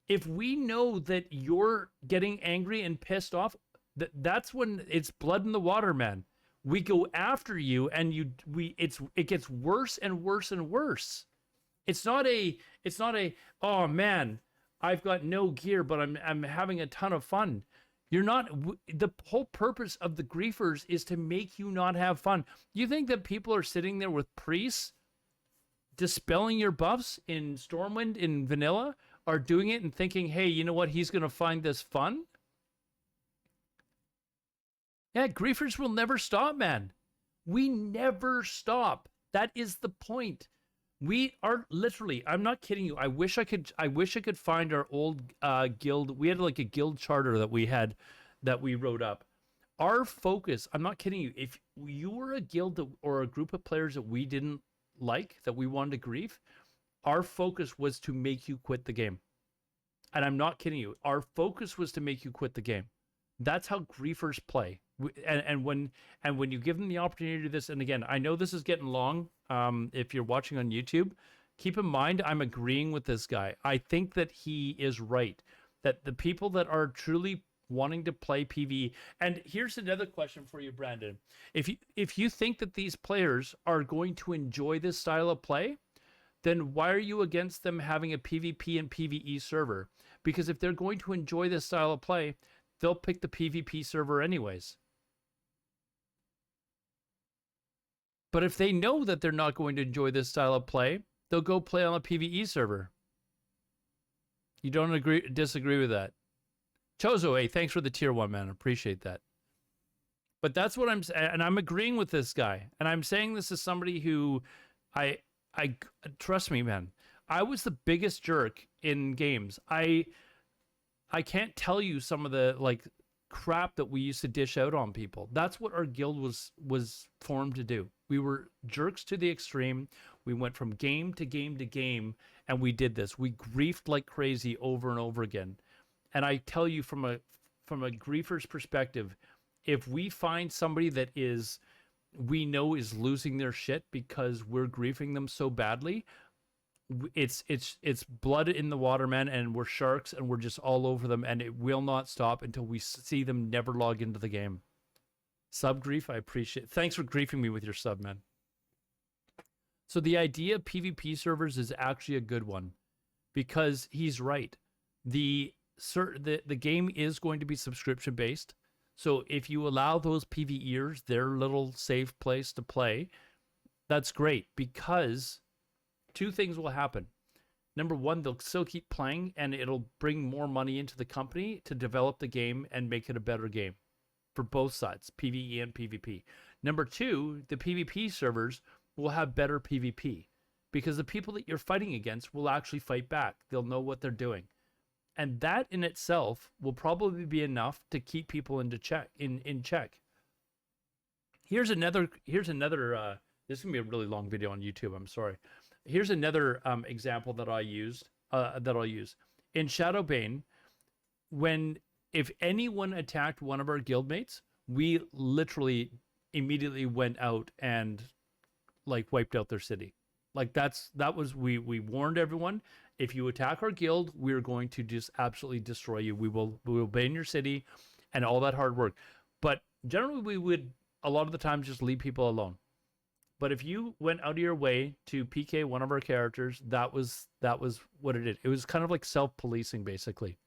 If we know that you're getting angry and pissed off, that's when it's blood in the water, man. We go after you, and it gets worse and worse and worse. It's not a "Oh man, I've got no gear, but I'm having a ton of fun." You're not, the whole purpose of the griefers is to make you not have fun. You think that people are sitting there with priests dispelling your buffs in Stormwind, in vanilla, are doing it and thinking, hey, you know what? He's going to find this fun. Yeah, griefers will never stop, man. We never stop. That is the point. We are literally, I'm not kidding you. I wish I could find our old guild. We had like a guild charter that we wrote up. Our focus, I'm not kidding you. If you were a guild or a group of players that we didn't like, that we wanted to grief, our focus was to make you quit the game. And I'm not kidding you. Our focus was to make you quit the game. That's how griefers play. And when you give them the opportunity to do this, and again, I know this is getting long. If you're watching on YouTube, keep in mind I'm agreeing with this guy. I think that he is right. That the people that are truly wanting to play PvE, and here's another question for you, Brandon. If you think that these players are going to enjoy this style of play, then why are you against them having a PvP and PvE server? Because if they're going to enjoy this style of play, they'll pick the PvP server anyways. But if they know that they're not going to enjoy this style of play, they'll go play on a PvE server. You don't disagree with that? Chozo, hey, thanks for the tier 1, man. Appreciate that. But that's what I'm saying, and I'm agreeing with this guy. And I'm saying this as somebody who I trust me, man. I was the biggest jerk in games. I can't tell you some of the like crap that we used to dish out on people. That's what our guild was formed to do. We were jerks to the extreme. We went from game to game to game, and we did this. We griefed like crazy over and over again. And I tell you, from a griefer's perspective, if we find somebody that we know is losing their shit because we're griefing them so badly, it's blood in the water, man, and we're sharks, and we're just all over them, and it will not stop until we see them never log into the game. Sub grief, I appreciate it. Thanks for griefing me with your sub, man. So the idea of PvP servers is actually a good one, because he's right. The game is going to be subscription based. So if you allow those PvEers their little safe place to play, that's great, because two things will happen. Number one, they'll still keep playing, and it'll bring more money into the company to develop the game and make it a better game for both sides, PvE and PvP. Number two, the PvP servers will have better PvP, because the people that you're fighting against will actually fight back. They'll know what they're doing. And that in itself will probably be enough to keep people in check. Here's another this is gonna be a really long video on YouTube, I'm sorry. Here's another example that I'll use in Shadowbane. If anyone attacked one of our guildmates, we literally immediately went out and like wiped out their city. Like we warned everyone, if you attack our guild, we're going to just absolutely destroy you. We will ban your city and all that hard work. But generally we would a lot of the time just leave people alone. But if you went out of your way to PK one of our characters, that was what it did. It was kind of like self-policing, basically.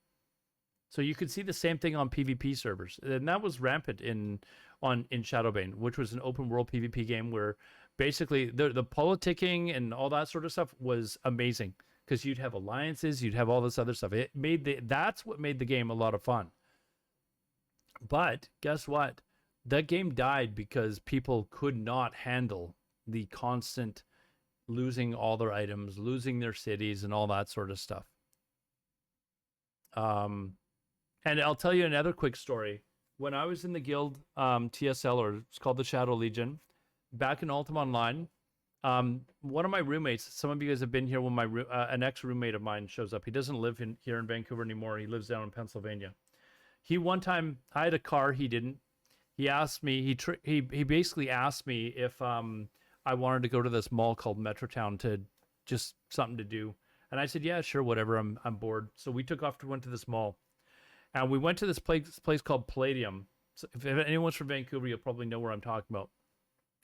So you could see the same thing on PvP servers, and that was rampant in Shadowbane, which was an open world PvP game where basically the politicking and all that sort of stuff was amazing, because you'd have alliances, you'd have all this other stuff. That's what made the game a lot of fun. But guess what? That game died because people could not handle the constant losing all their items, losing their cities, and all that sort of stuff. And I'll tell you another quick story. When I was in the guild, TSL, or it's called the Shadow Legion, back in Ultima Online, one of my roommates, some of you guys have been here when an ex-roommate of mine shows up. He doesn't live here in Vancouver anymore. He lives down in Pennsylvania. One time, I had a car, he didn't. He asked me, he basically asked me if I wanted to go to this mall called Metrotown to just something to do. And I said, yeah, sure, whatever, I'm bored. So we went to this mall. And we went to this place called Palladium. So if anyone's from Vancouver, you'll probably know where I'm talking about.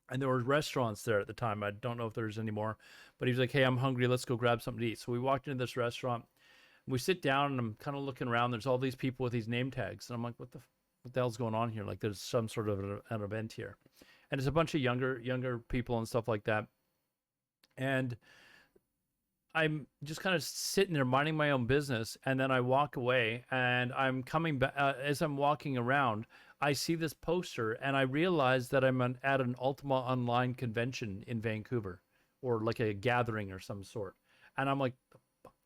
And there were restaurants there at the time. I don't know if there's any more. But he was like, hey, I'm hungry. Let's go grab something to eat. So we walked into this restaurant. We sit down and I'm kind of looking around. There's all these people with these name tags, and I'm like, what the hell's going on here? Like, there's some sort of an event here, and it's a bunch of younger people and stuff like that. And I'm just kind of sitting there minding my own business, and then I walk away, and I'm coming back. As I'm walking around, I see this poster, and I realize that I'm at an Ultima Online convention in Vancouver, or like a gathering or some sort. And I'm like,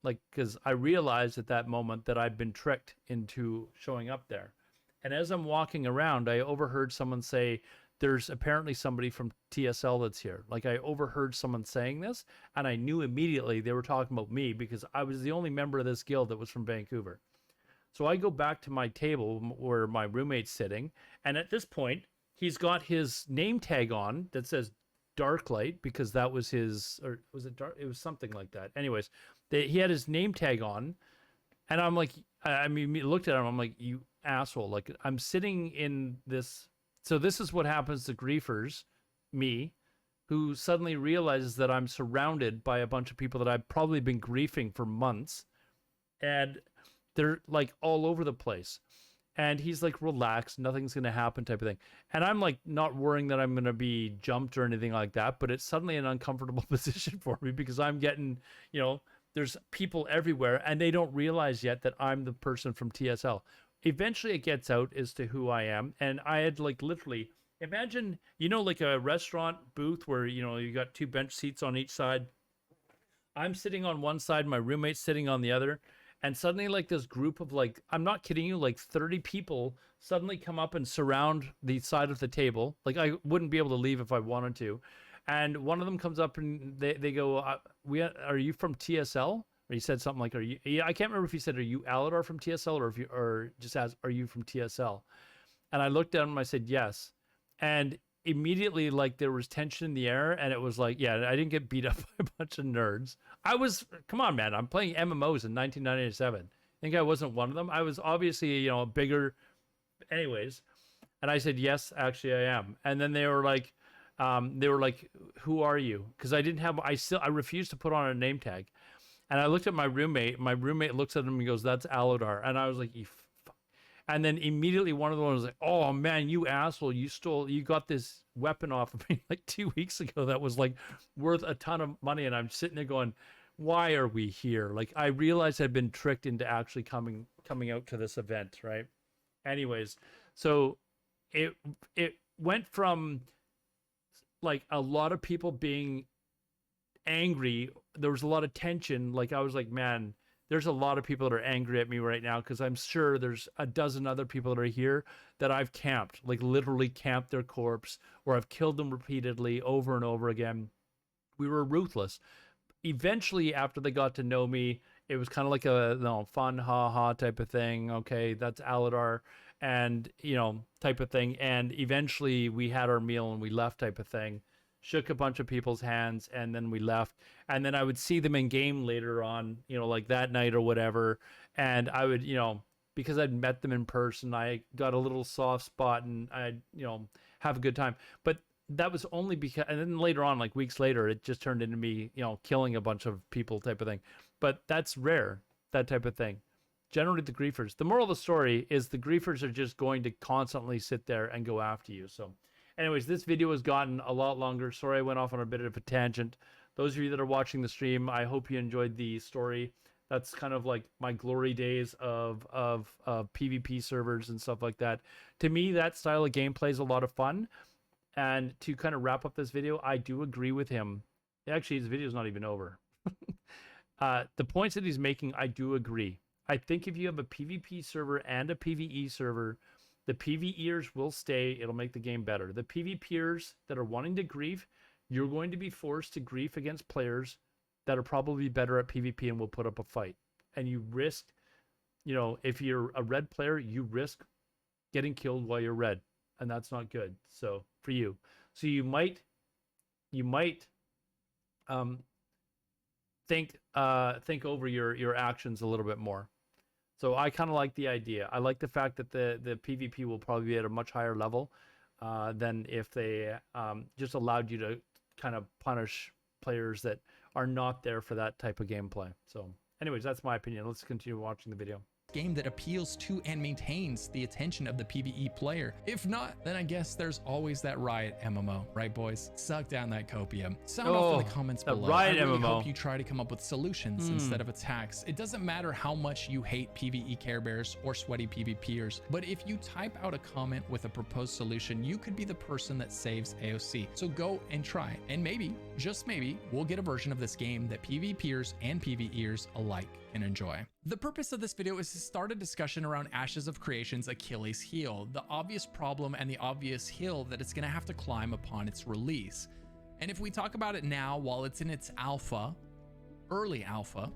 because I realized at that moment that I'd been tricked into showing up there. And as I'm walking around, I overheard someone say, there's apparently somebody from TSL that's here. Like, I overheard someone saying this, and I knew immediately they were talking about me because I was the only member of this guild that was from Vancouver. So I go back to my table where my roommate's sitting, and at this point, he's got his name tag on that says Darklight, because that was his, or was it dark? It was something like that. Anyways, he had his name tag on, and I'm like, I mean, looked at him, I'm like, you asshole. Like, I'm sitting in this. So this is what happens to griefers, me, who suddenly realizes that I'm surrounded by a bunch of people that I've probably been griefing for months, and they're like all over the place. And he's like, relax, nothing's going to happen type of thing. And I'm like, not worrying that I'm going to be jumped or anything like that, but it's suddenly an uncomfortable position for me because I'm getting, there's people everywhere, and they don't realize yet that I'm the person from TSL. Eventually it gets out as to who I am. And I had like literally, imagine, like a restaurant booth where, you got 2 bench seats on each side. I'm sitting on one side, my roommate's sitting on the other. And suddenly like this group of like, I'm not kidding you, like 30 people suddenly come up and surround the side of the table. Like, I wouldn't be able to leave if I wanted to. And one of them comes up and they go, are you from TSL? Or he said something like, "Are you?" Yeah, I can't remember if he said, "Are you Alodar from TSL?" or just asked, "Are you from TSL?" And I looked at him, I said, "Yes." And immediately, like, there was tension in the air, and it was like, yeah, I didn't get beat up by a bunch of nerds. Come on, man, I'm playing MMOs in 1997. I think I wasn't one of them. I was obviously, bigger. Anyways, and I said, "Yes, actually, I am." And then they were like, "Who are you?" Because I refused to put on a name tag. And I looked at my roommate. My roommate looks at him and goes, "That's Alodar." And I was like, And then immediately one of them was like, "Oh man, you asshole! You got this weapon off of me like 2 weeks ago that was like worth a ton of money." And I'm sitting there going, "Why are we here?" Like, I realized I'd been tricked into actually coming out to this event, right? Anyways, so it went from like a lot of people being angry. There was a lot of tension. Like, I was like, man, there's a lot of people that are angry at me right now because I'm sure there's a dozen other people that are here that I've camped, like literally camped their corpse, or I've killed them repeatedly over and over again. We were ruthless. Eventually, after they got to know me, it was kind of like a fun ha type of thing. Okay, that's Alodar, and type of thing. And eventually we had our meal and we left type of thing. Shook a bunch of people's hands, and then we left. And then I would see them in game later on, like that night or whatever. And I would, because I'd met them in person, I got a little soft spot, and I'd, have a good time. But that was only because, and then later on, like weeks later, it just turned into me, killing a bunch of people type of thing. But that's rare, that type of thing. Generally, the griefers. The moral of the story is the griefers are just going to constantly sit there and go after you. So anyways, this video has gotten a lot longer. Sorry I went off on a bit of a tangent. Those of you that are watching the stream, I hope you enjoyed the story. That's kind of like my glory days of PvP servers and stuff like that. To me, that style of gameplay is a lot of fun. And to kind of wrap up this video, I do agree with him. Actually, his video is not even over. The points that he's making, I do agree. I think if you have a PvP server and a PvE server, the PvEers will stay. It'll make the game better. The PvPers that are wanting to grief, you're going to be forced to grief against players that are probably better at PvP and will put up a fight. And you risk, if you're a red player, you risk getting killed while you're red. And that's not good. So for you. So you might think over your actions a little bit more. So I kind of like the idea. I like the fact that the PvP will probably be at a much higher level than if they just allowed you to kind of punish players that are not there for that type of gameplay. So anyways, that's my opinion. Let's continue watching the video. Game that appeals to and maintains the attention of the PvE player. If not, then I guess there's always that Riot MMO, right boys? Suck down that copium. Sound off in the comments below. Riot I really MMO. hope you try to come up with solutions instead of attacks. It doesn't matter how much you hate PvE Care Bears or sweaty PvPers, but if you type out a comment with a proposed solution, you could be the person that saves AOC. So go and try it. And maybe, just maybe, we'll get a version of this game that PvPers and PvEers alike can enjoy. The purpose of this video is to start a discussion around Ashes of Creation's Achilles heel, the obvious problem and the obvious hill that it's going to have to climb upon its release. And if we talk about it now while it's in its alpha, early alpha,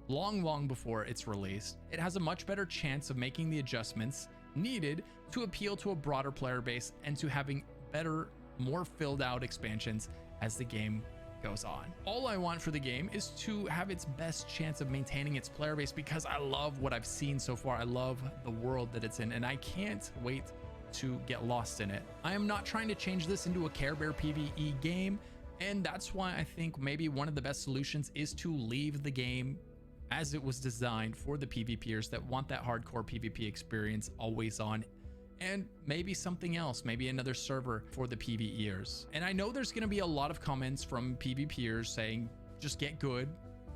long before it's released, it has a much better chance of making the adjustments needed to appeal to a broader player base and to having better, more filled out expansions as the game goes on. All I want for the game is to have its best chance of maintaining its player base because I love what I've seen so far. I love the world that it's in and I can't wait to get lost in it. I am not trying to change this into a Care Bear PvE game, and that's why I think maybe one of the best solutions is to leave the game as it was designed for the PvPers that want that hardcore PvP experience always on, and maybe something else, maybe another server for the PvEers. And I know there's going to be a lot of comments from PvPers saying just get good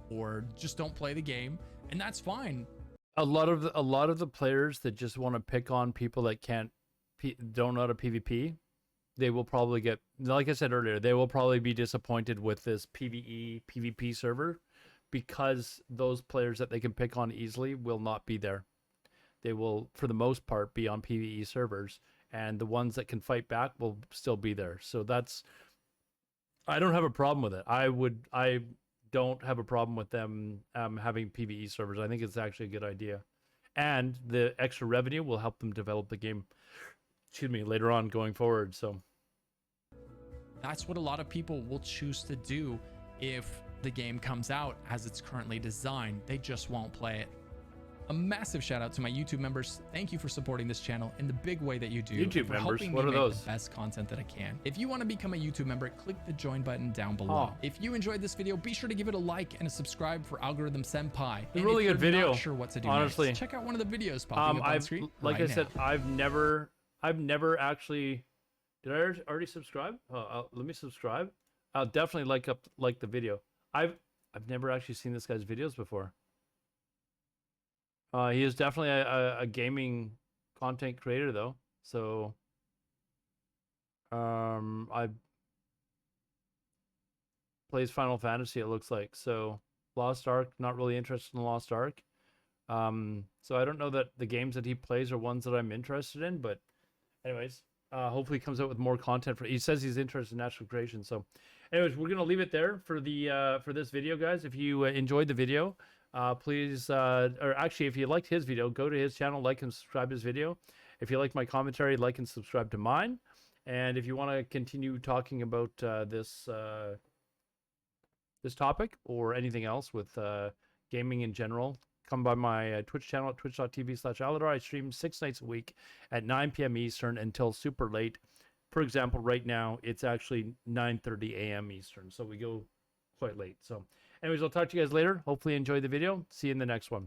or just don't play the game, and that's fine. A lot of the players that just want to pick on people that don't know how to PvP, they will probably get, like I said earlier, they will probably be disappointed with this PvE PvP server because those players that they can pick on easily will not be there. They will, for the most part, be on PvE servers, and the ones that can fight back will still be there. So I don't have a problem with it. I don't have a problem with them having PvE servers. I think it's actually a good idea, and the extra revenue will help them develop the game, later on going forward. So that's what a lot of people will choose to do if the game comes out as it's currently designed. They just won't play it. A massive shout out to my YouTube members. Thank you for supporting this channel in the big way that you do. YouTube members, helping what me are make those? the best content that I can. If you want to become a YouTube member, click the join button down below. Oh. If you enjoyed this video, be sure to give it a like and a subscribe for Algorithm Senpai. It's a really good video. Not sure what to do honestly, next, check out one of the videos popping up on screen. Like right I said, now. I've never actually. Did I already subscribe? Let me subscribe. I'll definitely like the video. I've never actually seen this guy's videos before. He is definitely a gaming content creator though. So I plays Final Fantasy, it looks like. So Lost Ark, not really interested in Lost Ark. So I don't know that the games that he plays are ones that I'm interested in, but anyways, hopefully he comes out with more content. He says he's interested in natural creation. So anyways, we're gonna leave it there for the for this video, guys. If you enjoyed the video, please, or actually, if you liked his video, go to his channel, like and subscribe to his video. If you like my commentary, like and subscribe to mine. And if you want to continue talking about this topic or anything else with gaming in general, come by my Twitch channel at twitch.tv/Alodar. I stream 6 nights a week at 9 p.m. Eastern until super late. For example, right now, it's actually 9:30 a.m. Eastern, so we go quite late. So anyways, I'll talk to you guys later. Hopefully you enjoyed the video. See you in the next one.